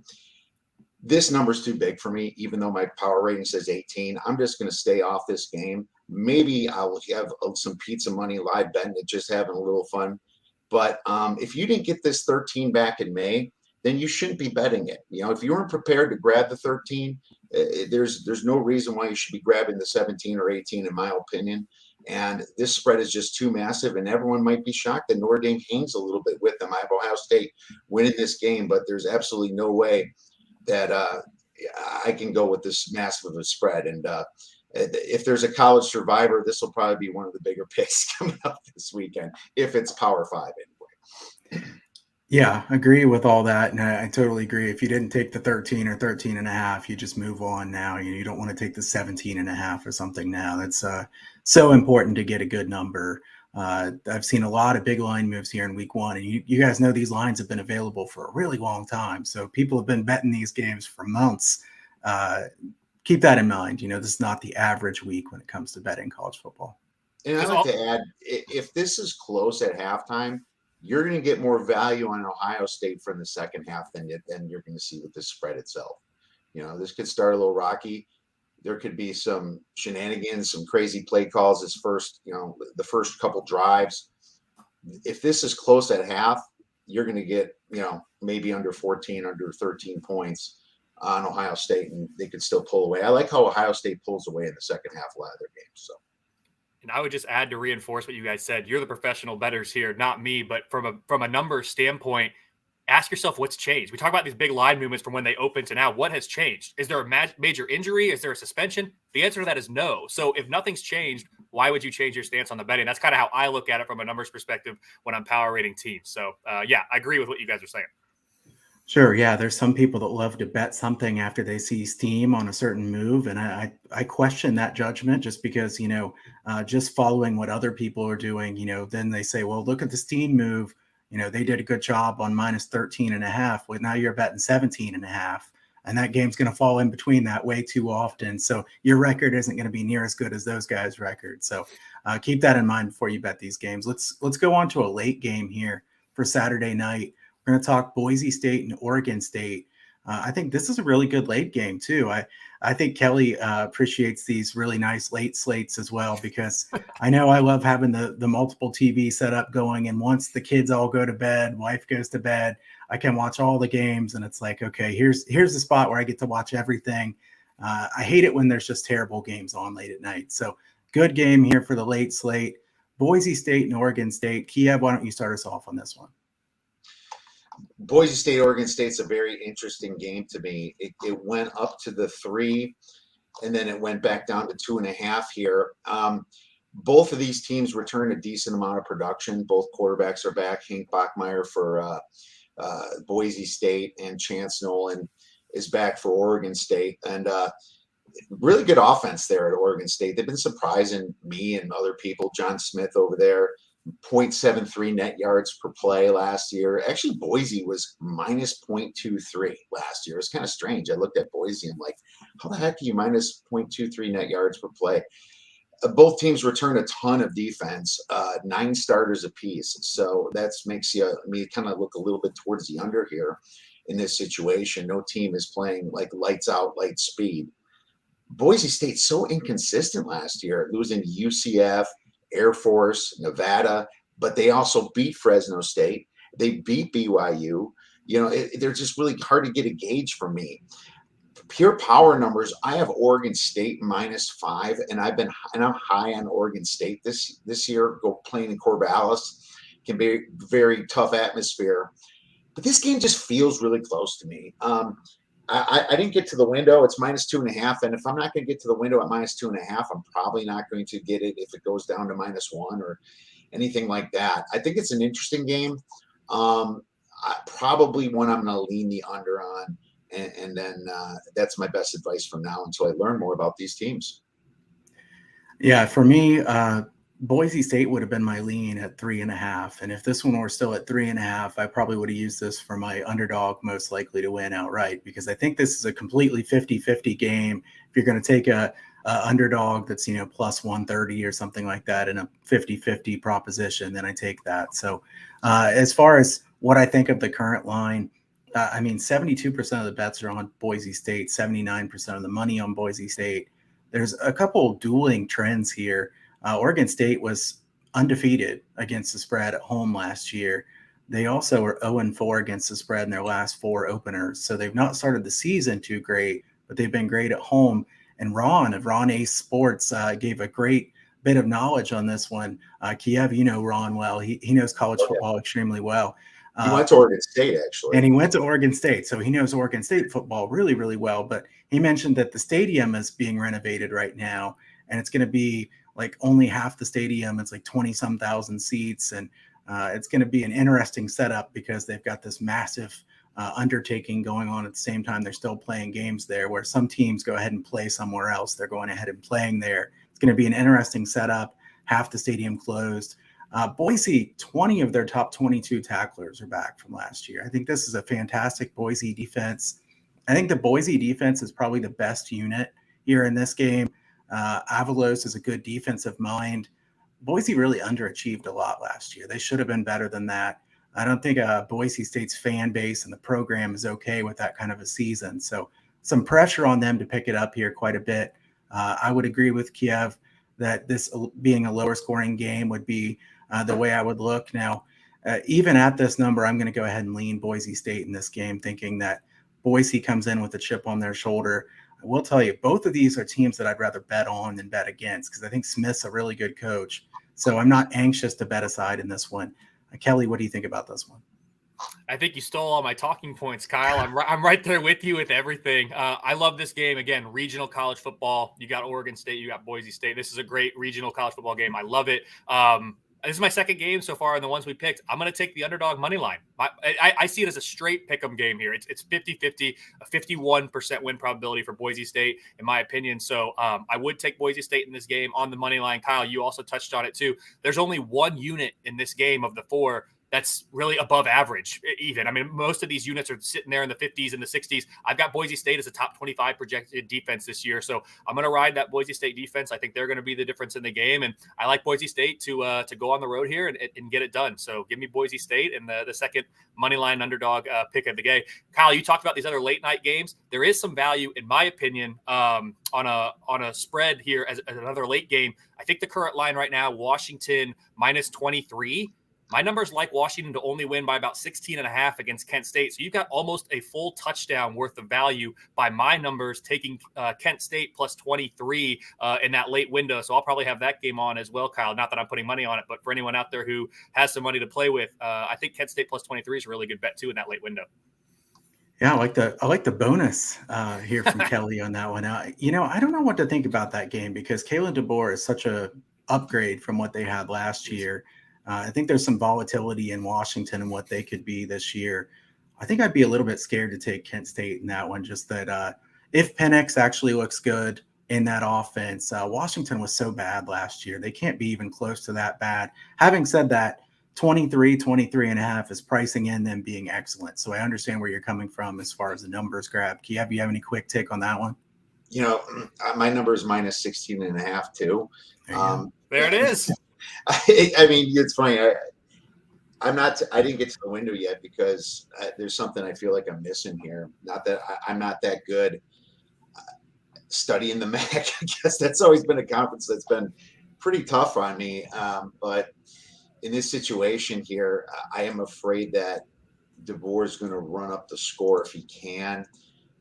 This number's too big for me, even though my power rating says 18. I'm just going to stay off this game. Maybe I'll have some pizza money live betting it, just having a little fun. But if you didn't get this 13 back in May, then you shouldn't be betting it. If you weren't prepared to grab the 13, there's no reason why you should be grabbing the 17 or 18, in my opinion. And this spread is just too massive, and everyone might be shocked that Notre Dame hangs a little bit with them. I have Ohio State winning this game, but there's absolutely no way that I can go with this massive of a spread. And if there's a college survivor, this will probably be one of the bigger picks coming up this weekend, if it's Power 5 anyway. Yeah, agree with all that. And I totally agree. If you didn't take the 13 or 13 and a half, you just move on now. You don't want to take the 17 and a half or something now. That's so important to get a good number. I've seen a lot of big line moves here in week one, and you guys know these lines have been available for a really long time. So people have been betting these games for months. Keep that in mind. This is not the average week when it comes to betting college football. And I'd like to add, if this is close at halftime, you're going to get more value on Ohio State from the second half than you're going to see with the spread itself. This could start a little rocky. There could be some shenanigans, some crazy play calls the first couple drives. If this is close at half, you're going to get, maybe under 14, under 13 points on Ohio State, and they could still pull away. I like how Ohio State pulls away in the second half of a lot of their games. So. And I would just add to reinforce what you guys said. You're the professional bettors here, not me. But from a number standpoint, ask yourself what's changed. We talk about these big line movements from when they open to now. What has changed? Is there a major injury? Is there a suspension? The answer to that is no. So if nothing's changed, why would you change your stance on the betting? That's kind of how I look at it from a numbers perspective when I'm power rating teams. So yeah, I agree with what you guys are saying. Sure. Yeah. There's some people that love to bet something after they see steam on a certain move. And I question that judgment just because, just following what other people are doing, then they say, well, look at the steam move. They did a good job on minus 13 and a half. Well, now you're betting 17 and a half. And that game's going to fall in between that way too often. So your record isn't going to be near as good as those guys' record. So keep that in mind before you bet these games. Let's go on to a late game here for Saturday night. We're going to talk Boise State and Oregon State. I think this is a really good late game too. I think Kelley appreciates these really nice late slates as well, because I know I love having the multiple TV setup going. And once the kids all go to bed, wife goes to bed, I can watch all the games. And it's like, okay, here's the spot where I get to watch everything. I hate it when there's just terrible games on late at night. So good game here for the late slate. Boise State and Oregon State. Kiev, why don't you start us off on this one? Boise State, Oregon State's a very interesting game to me. It went up to the 3, and then it went back down to 2.5 here. Both of these teams return a decent amount of production. Both quarterbacks are back. Hank Bachmeier for Boise State, and Chance Nolan is back for Oregon State. And really good offense there at Oregon State. They've been surprising me and other people. John Smith over there, 0.73 net yards per play last year. Actually, Boise was minus 0.23 last year. It's kind of strange. I looked at Boise and I'm like, how the heck are you minus 0.23 net yards per play? Both teams return a ton of defense, 9 starters apiece. So that makes me kind of look a little bit towards the under here in this situation. No team is playing like lights out, light speed. Boise State's so inconsistent last year, losing to UCF, Air Force, Nevada, but they also beat Fresno State. They beat BYU. They're just really hard to get a gauge for me. Pure power numbers, I have Oregon State -5, and I'm high on Oregon State this year. Go playing in Corvallis can be a very tough atmosphere, but this game just feels really close to me. I didn't get to the window. It's -2.5. And if I'm not going to get to the window at -2.5, I'm probably not going to get it if it goes down to -1 or anything like that. I think it's an interesting game. Probably one I'm going to lean the under on. and then that's my best advice from now until I learn more about these teams. Yeah, for me, Boise State would have been my lean at 3.5. And if this one were still at 3.5, I probably would have used this for my underdog most likely to win outright, because I think this is a completely 50-50 game. If you're going to take a underdog that's, plus 130 or something like that in a 50-50 proposition, then I take that. So as far as what I think of the current line, 72% of the bets are on Boise State, 79% of the money on Boise State. There's a couple dueling trends here. Oregon State was undefeated against the spread at home last year. They also were 0-4 against the spread in their last 4 openers. So they've not started the season too great, but they've been great at home. And Ron of Ron Ace Sports gave a great bit of knowledge on this one. Kiev, Ron well. He knows college football extremely well. He went to Oregon State, actually. And he went to Oregon State, so he knows Oregon State football really, really well. But he mentioned that the stadium is being renovated right now, and it's going to be like only half the stadium. It's like 20-some thousand seats, and it's going to be an interesting setup because they've got this massive undertaking going on at the same time. They're still playing games there, where some teams go ahead and play somewhere else. They're going ahead and playing there. It's going to be an interesting setup. Half the stadium closed. Boise, 20 of their top 22 tacklers are back from last year. I think this is a fantastic Boise defense. I think the Boise defense is probably the best unit here in this game. Avalos is a good defensive mind. Boise really underachieved a lot last year. They should have been better than that. I don't think Boise State's fan base and the program is okay with that kind of a season. So some pressure on them to pick it up here quite a bit. I would agree with Kiev that this being a lower scoring game would be the way I would look. Now, even at this number, I'm going to go ahead and lean Boise State in this game, thinking that Boise comes in with a chip on their shoulder. I will tell you, both of these are teams that I'd rather bet on than bet against, because I think Smith's a really good coach. So I'm not anxious to bet aside in this one. Kelley, what do you think about this one? I think you stole all my talking points, Kyle. I'm right there with you with everything. I love this game. Again, regional college football. You got Oregon State, you got Boise State. This is a great regional college football game. I love it. This is my second game so far in the ones we picked. I'm going to take the underdog money line. I see it as a straight pick'em game here. It's 50-50, a 51% win probability for Boise State, in my opinion. So I would take Boise State in this game on the money line. Kyle, you also touched on it too. There's only one unit in this game of the 4 that's really above average even. I mean, most of these units are sitting there in the 50s and the 60s. I've got Boise State as a top 25 projected defense this year. So I'm going to ride that Boise State defense. I think they're going to be the difference in the game. And I like Boise State to go on the road here and get it done. So give me Boise State and the second money line underdog pick of the game. Kyle, you talked about these other late night games. There is some value, in my opinion, on a spread here as another late game. I think the current line right now, Washington minus 23. My numbers like Washington to only win by about 16.5 against Kent State. So you've got almost a full touchdown worth of value by my numbers, taking Kent State plus 23 in that late window. So I'll probably have that game on as well, Kyle. Not that I'm putting money on it, but for anyone out there who has some money to play with, I think Kent State plus 23 is a really good bet too in that late window. Yeah, I like the bonus here from Kelley on that one. I don't know what to think about that game, because Kalen DeBoer is such a upgrade from what they had last year. I think there's some volatility in Washington and what they could be this year. I think I'd be a little bit scared to take Kent State in that one, just that if Penix actually looks good in that offense, Washington was so bad last year. They can't be even close to that bad. Having said that, 23.5 is pricing in them being excellent. So I understand where you're coming from as far as the numbers grab. Kiev, you have any quick take on that one? My number is minus 16.5 too. There it is. I mean, it's funny. I didn't get to the window yet because there's something I feel like I'm missing here. Not that I'm not that good studying the MAC. I guess that's always been a conference that's been pretty tough on me. But in this situation here, I am afraid that DeBoer is going to run up the score if he can.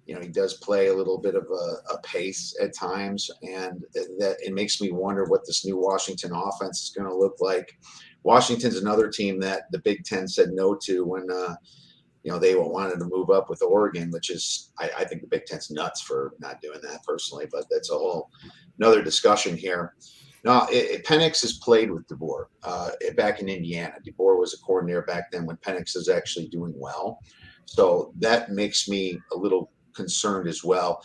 He does play a little bit of a pace at times, and that it makes me wonder what this new Washington offense is going to look like. Washington's another team that the Big Ten said no to when they wanted to move up with Oregon, which is I think the Big Ten's nuts for not doing that personally, but that's a whole another discussion here. Now, Penix has played with DeBoer back in Indiana. DeBoer was a coordinator back then when Penix is actually doing well. So that makes me a little concerned as well.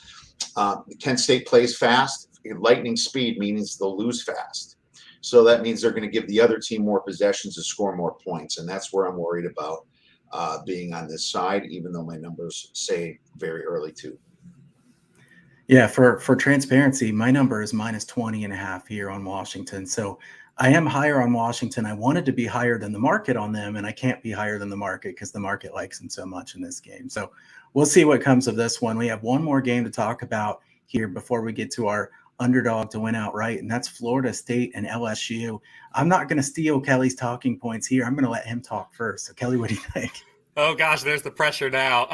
Kent State plays fast. Lightning speed means they'll lose fast. So that means they're going to give the other team more possessions to score more points. And that's where I'm worried about being on this side, even though my numbers say very early too. Yeah, for transparency, my number is -20.5 here on Washington. So I am higher on Washington. I wanted to be higher than the market on them, and I can't be higher than the market because the market likes them so much in this game. So we'll see what comes of this one. We have one more game to talk about here before we get to our underdog to win outright, and that's Florida State and LSU. I'm not going to steal Kelly's talking points here. I'm going to let him talk first. So Kelly, what do you think? Oh gosh, there's the pressure now.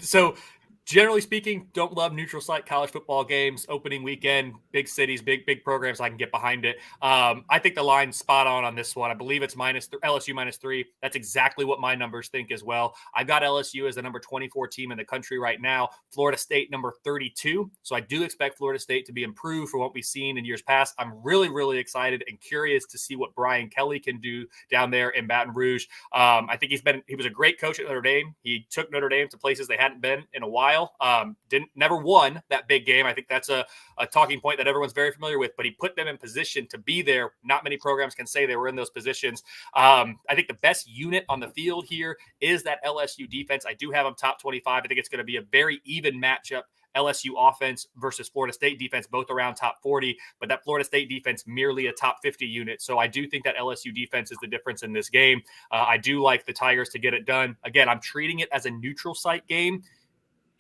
So generally speaking, don't love neutral site college football games. Opening weekend, big cities, big programs. I can get behind it. I think the line's spot on this one. I believe it's LSU -3. That's exactly what my numbers think as well. I've got LSU as the number 24 team in the country right now. Florida State number 32. So I do expect Florida State to be improved from what we've seen in years past. I'm really excited and curious to see what Brian Kelley can do down there in Baton Rouge. I think he was a great coach at Notre Dame. He took Notre Dame to places they hadn't been in a while. Never won that big game. I think that's a talking point that everyone's very familiar with, but he put them in position to be there. Not many programs can say they were in those positions. I think the best unit on the field here is that LSU defense. I do have them top 25. I think it's going to be a very even matchup. LSU offense versus Florida State defense, both around top 40, but that Florida State defense merely a top 50 unit. So I do think that LSU defense is the difference in this game. I do like the Tigers to get it done. Again, I'm treating it as a neutral site game.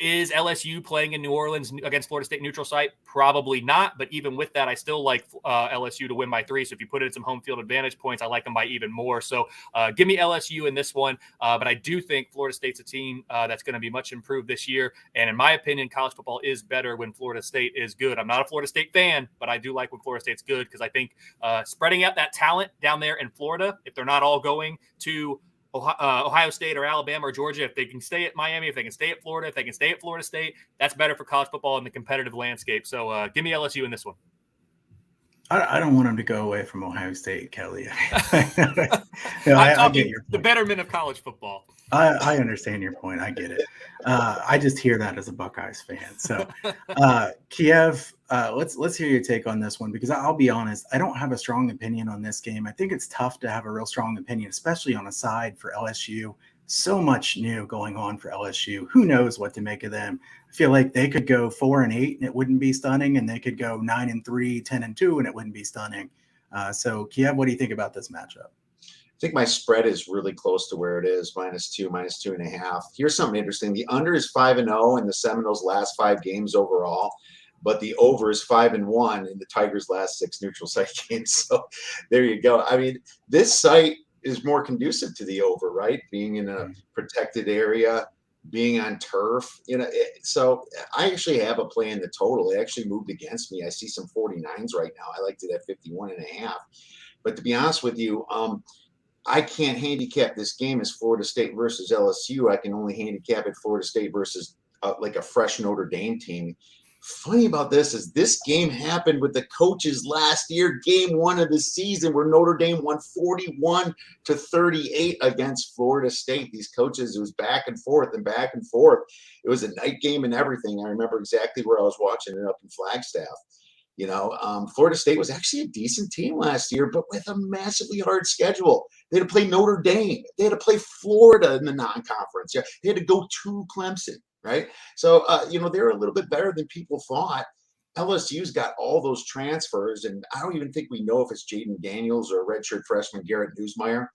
Is LSU playing in New Orleans against Florida State neutral site? Probably not. But even with that, I still like LSU to win by 3. So if you put it in some home field advantage points, I like them by even more. So give me LSU in this one. But I do think Florida State's a team that's going to be much improved this year. And in my opinion, college football is better when Florida State is good. I'm not a Florida State fan, but I do like when Florida State's good because I think spreading out that talent down there in Florida, if they're not all going to Ohio State or Alabama or Georgia, if they can stay at Miami, if they can stay at Florida, if they can stay at Florida State, that's better for college football in the competitive landscape. So give me LSU in this one. I don't want him to go away from Ohio State, Kelly. I get your point. The betterment of college football. I understand your point. I get it. I just hear that as a Buckeyes fan. So, Kiev, let's hear your take on this one, because I'll be honest, I don't have a strong opinion on this game. I think it's tough to have a real strong opinion, especially on a side for LSU. So much new going on for LSU. Who knows what to make of them? I feel like they could go 4-8 and it wouldn't be stunning, and they could go 9-3, 10-2, and it wouldn't be stunning. So, Kiev, what do you think about this matchup? I think my spread is really close to where it is, -2, -2.5. Here's something interesting. The under is 5-0 in the Seminoles' last 5 games overall, but the over is 5-1 in the Tigers' last 6 neutral site games. So there you go. I mean, this site is more conducive to the over, right? Being in a protected area, being on turf, so I actually have a play in the total. It actually moved against me. I see some 49s right now. I liked it at 51.5. But to be honest with you, I can't handicap this game as Florida State versus LSU. I can only handicap it Florida State versus like a fresh Notre Dame team. Funny about this is this game happened with the coaches last year, game 1 of the season, where Notre Dame won 41-38 against Florida State. These coaches, it was back and forth and back and forth. It was a night game and everything. I remember exactly where I was watching it up in Flagstaff. Florida State was actually a decent team last year, but with a massively hard schedule. They had to play Notre Dame. They had to play Florida in the non-conference. Yeah, they had to go to Clemson. Right. So, they're a little bit better than people thought. LSU's got all those transfers, and I don't even think we know if it's Jaden Daniels or redshirt freshman Garrett Newsmeyer,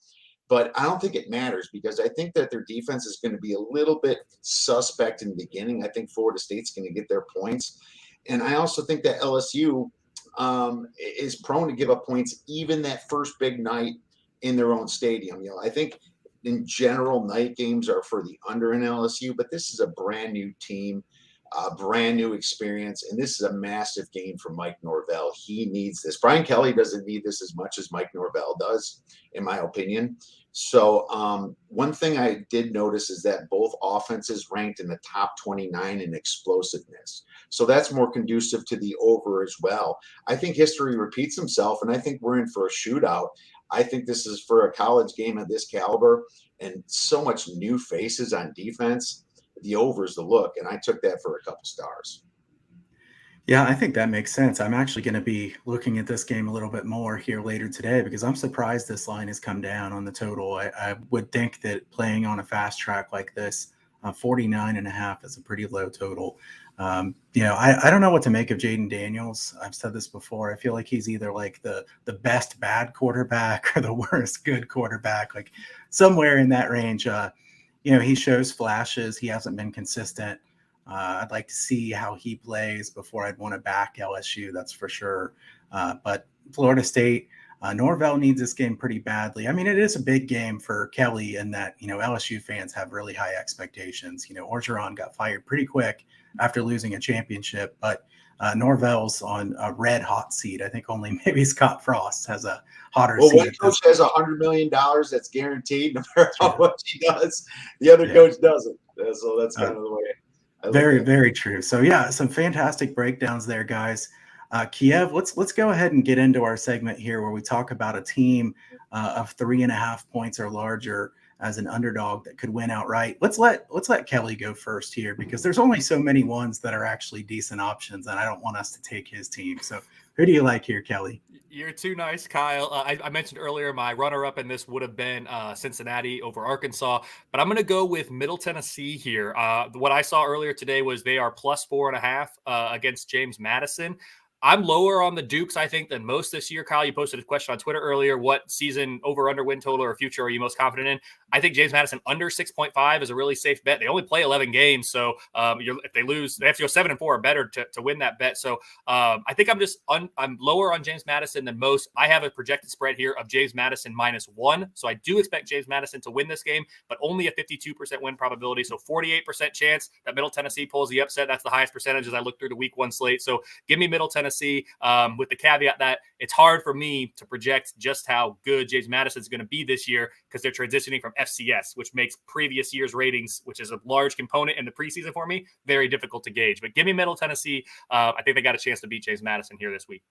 but I don't think it matters because I think that their defense is going to be a little bit suspect in the beginning. I think Florida State's going to get their points. And I also think that LSU is prone to give up points even that first big night in their own stadium. I think in general, night games are for the under in LSU, but this is a brand new team, a brand new experience, and this is a massive game for Mike Norvell. He needs this. Brian Kelley doesn't need this as much as Mike Norvell does, in my opinion. So one thing I did notice is that both offenses ranked in the top 29 in explosiveness. So that's more conducive to the over as well. I think history repeats himself, and I think we're in for a shootout. I think this is for a college game of this caliber and so much new faces on defense the over is the look, and I took that for a couple stars. Yeah, I think that makes sense. I'm actually going to be looking at this game a little bit more here later today because I'm surprised this line has come down on the total. I would think that playing on a fast track like this, 49.5 is a pretty low total. I don't know what to make of Jaden Daniels. I've said this before. I feel like he's either like the best bad quarterback or the worst good quarterback, like somewhere in that range. He shows flashes. He hasn't been consistent. I'd like to see how he plays before I'd want to back LSU, that's for sure. But Florida State, Norvell needs this game pretty badly. I mean, it is a big game for Kelley in that, LSU fans have really high expectations. Orgeron got fired pretty quick after losing a championship, but Norvell's on a red hot seat. I think only maybe Scott Frost has a hotter seat. One coach has $100 million that's guaranteed no matter how much he does. The other coach doesn't. So that's kind of the way. Very, very true. So yeah, some fantastic breakdowns there, guys. Kiev, let's go ahead and get into our segment here where we talk about a team of 3.5 points or larger as an underdog that could win outright. Let's let Kelley go first here because there's only so many ones that are actually decent options, and I don't want us to take his team. So who do you like here, Kelley? You're too nice, Kyle. I mentioned earlier my runner-up in this would have been Cincinnati over Arkansas, but I'm going to go with Middle Tennessee here. What I saw earlier today was they are plus 4.5 against James Madison. I'm lower on the Dukes, I think, than most this year. Kyle, you posted a question on Twitter earlier. What season over-under win total or future are you most confident in? I think James Madison under 6.5 is a really safe bet. They only play 11 games, so if they lose, they have to go 7-4 or better to win that bet. So I think I'm lower on James Madison than most. I have a projected spread here of James Madison -1, so I do expect James Madison to win this game, but only a 52% win probability, so 48% chance that Middle Tennessee pulls the upset. That's the highest percentage as I look through the Week 1 slate. So give me Middle Tennessee. With the caveat that it's hard for me to project just how good James Madison is going to be this year because they're transitioning from FCS, which makes previous year's ratings, which is a large component in the preseason for me, very difficult to gauge. But give me Middle Tennessee. I think they got a chance to beat James Madison here this week.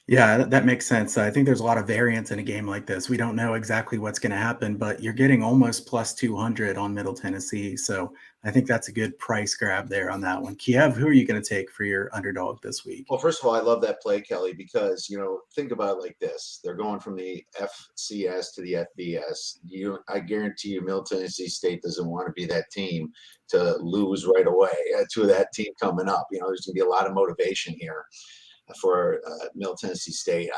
Yeah, that makes sense. I think there's a lot of variance in a game like this. We don't know exactly what's going to happen, but you're getting almost plus 200 on Middle Tennessee. So I think that's a good price grab there on that one. Kiev, who are you going to take for your underdog this week? Well, first of all, I love that play, Kelley, because, think about it like this. They're going from the FCS to the FBS. I guarantee you Middle Tennessee State doesn't want to be that team to lose right away to that team coming up. There's going to be a lot of motivation here for Middle Tennessee State.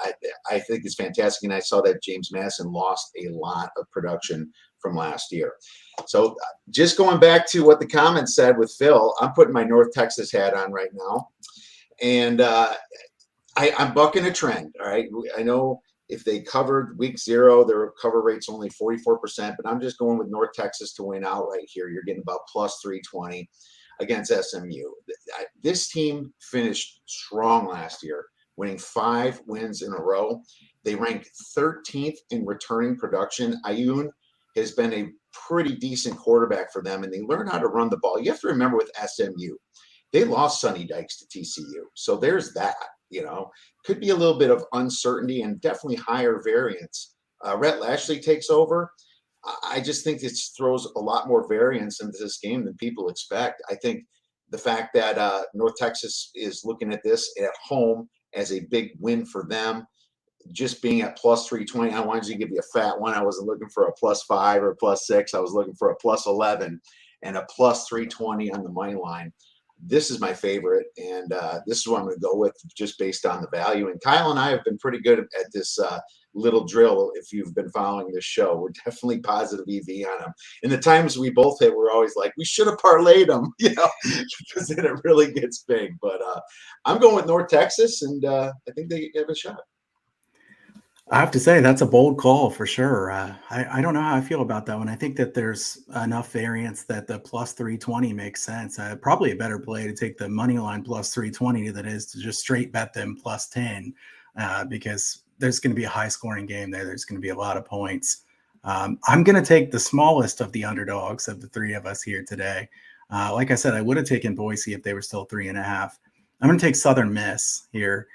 I think it's fantastic. And I saw that James Madison lost a lot of production from last year. So just going back to what the comments said with Phil, I'm putting my North Texas hat on right now. And I'm bucking a trend. All right. I know if they covered Week 0, their cover rate's only 44%, but I'm just going with North Texas to win outright here. You're getting about plus 320. Against SMU. This team finished strong last year, winning 5 wins in a row. They ranked 13th in returning production. Ayun has been a pretty decent quarterback for them, and they learn how to run the ball. You have to remember with SMU, they lost Sonny Dykes to TCU. So there's that, Could be a little bit of uncertainty and definitely higher variance. Rhett Lashley takes over. I just think it throws a lot more variance into this game than people expect. I think the fact that North Texas is looking at this at home as a big win for them, just being at plus 320, I wanted to give you a fat one. I wasn't looking for a plus 5 or plus 6. I was looking for a plus 11 and a plus 320 on the money line. This is my favorite, and this is what I'm going to go with just based on the value. And Kyle and I have been pretty good at this little drill. If you've been following this show, we're definitely positive EV on them. And the times we both hit, we're always like, we should have parlayed them, because then it really gets big. But I'm going with North Texas, and I think they have a shot. I have to say that's a bold call for sure. I don't know how I feel about that one. I think that there's enough variance that the plus 320 makes sense. Probably a better play to take the money line plus 320 than it is to just straight bet them plus 10 because there's going to be a high scoring game there. There's going to be a lot of points. I'm going to take the smallest of the underdogs of the three of us here today. Like I said, I would have taken Boise if they were still 3.5. I'm going to take Southern Miss here.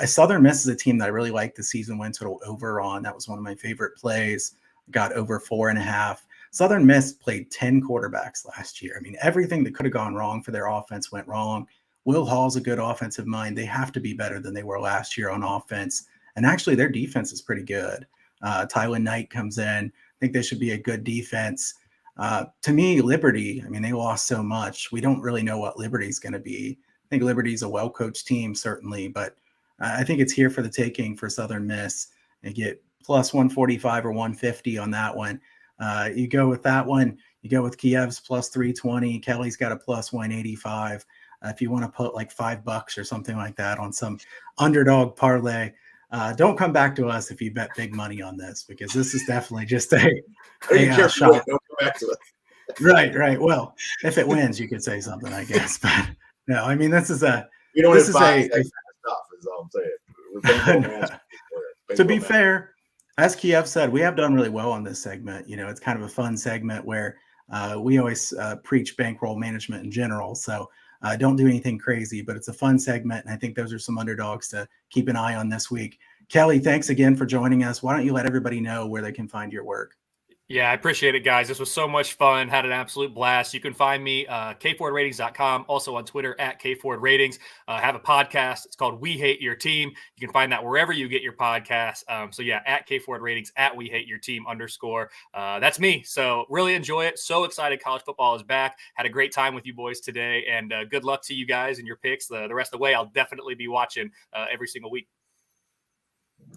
Southern Miss is a team that I really like the season win total over on. That was one of my favorite plays. Got over 4.5. Southern Miss played 10 quarterbacks last year. I mean, everything that could have gone wrong for their offense went wrong. Will Hall's a good offensive mind. They have to be better than they were last year on offense. And actually, their defense is pretty good. Tylen Knight comes in. I think they should be a good defense. To me, Liberty, I mean, they lost so much. We don't really know what Liberty's going to be. I think Liberty's a well-coached team, certainly, but I think it's here for the taking for Southern Miss. They get plus 145 or 150 on that one. You go with that one. You go with Kiev's plus 320. Kelley's got a plus 185. If you want to put like $5 or something like that on some underdog parlay, don't come back to us if you bet big money on this, because this is definitely just a shot. Don't come back to us. Right. Well, if it wins, you could say something, I guess. But no, I mean, this is a. We don't this advise is that kind of stuff, is all I'm saying. To be fair, as Kiev said, we have done really well on this segment. You know, it's kind of a fun segment where we always preach bankroll management in general. So don't do anything crazy, but it's a fun segment. And I think those are some underdogs to keep an eye on this week. Kelley, thanks again for joining us. Why don't you let everybody know where they can find your work? Yeah, I appreciate it, guys. This was so much fun. Had an absolute blast. You can find me, kfordratings.com, also on Twitter at kfordratings. I have a podcast. It's called We Hate Your Team. You can find that wherever you get your podcasts. So yeah, at kfordratings, at We Hate Your Team _ that's me. So really enjoy it. So excited college football is back. Had a great time with you boys today, and good luck to you guys and your picks. The rest of the way, I'll definitely be watching every single week.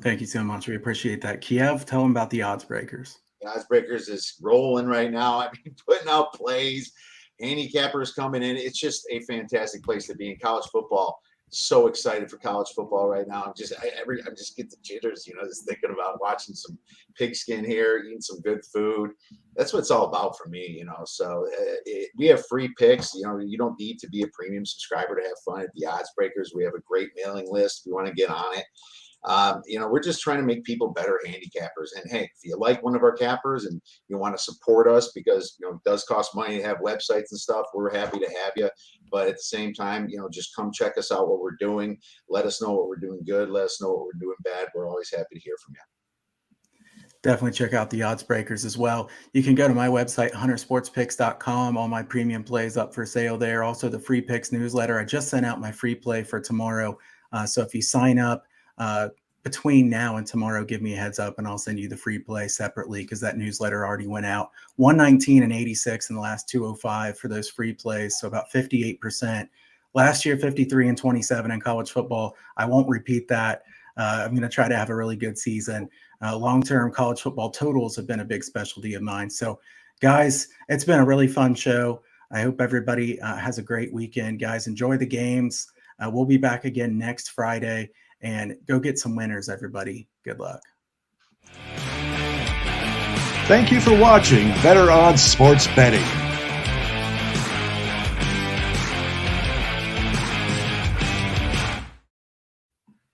Thank you so much. We appreciate that. Kiev, tell them about the Odds Breakers. Odds Breakers is rolling right now. I mean, putting out plays, handicappers coming in. It's just a fantastic place to be in college football. So excited for college football right now. I just get the jitters, just thinking about watching some pigskin here, eating some good food. That's what it's all about for me, So we have free picks. You don't need to be a premium subscriber to have fun at the Odds Breakers. We have a great mailing list if you want to get on it. We're just trying to make people better handicappers. And hey, if you like one of our cappers and you want to support us, because it does cost money to have websites and stuff, we're happy to have you. But at the same time, just come check us out, what we're doing. Let us know what we're doing good. Let us know what we're doing bad. We're always happy to hear from you. Definitely check out the Odds Breakers as well. You can go to my website, huntersportspicks.com. All my premium plays up for sale there. Also the free picks newsletter. I just sent out my free play for tomorrow. So if you sign up, between now and tomorrow, give me a heads up and I'll send you the free play separately, because that newsletter already went out. 119 and 86 in the last 205 for those free plays. So about 58%. Last year, 53 and 27 in college football. I won't repeat that. I'm going to try to have a really good season. Long-term college football totals have been a big specialty of mine. So guys, it's been a really fun show. I hope everybody has a great weekend. Guys, enjoy the games. We'll be back again next Friday. And go get some winners, everybody. Good luck. Thank you for watching Better Odds Sports Betting.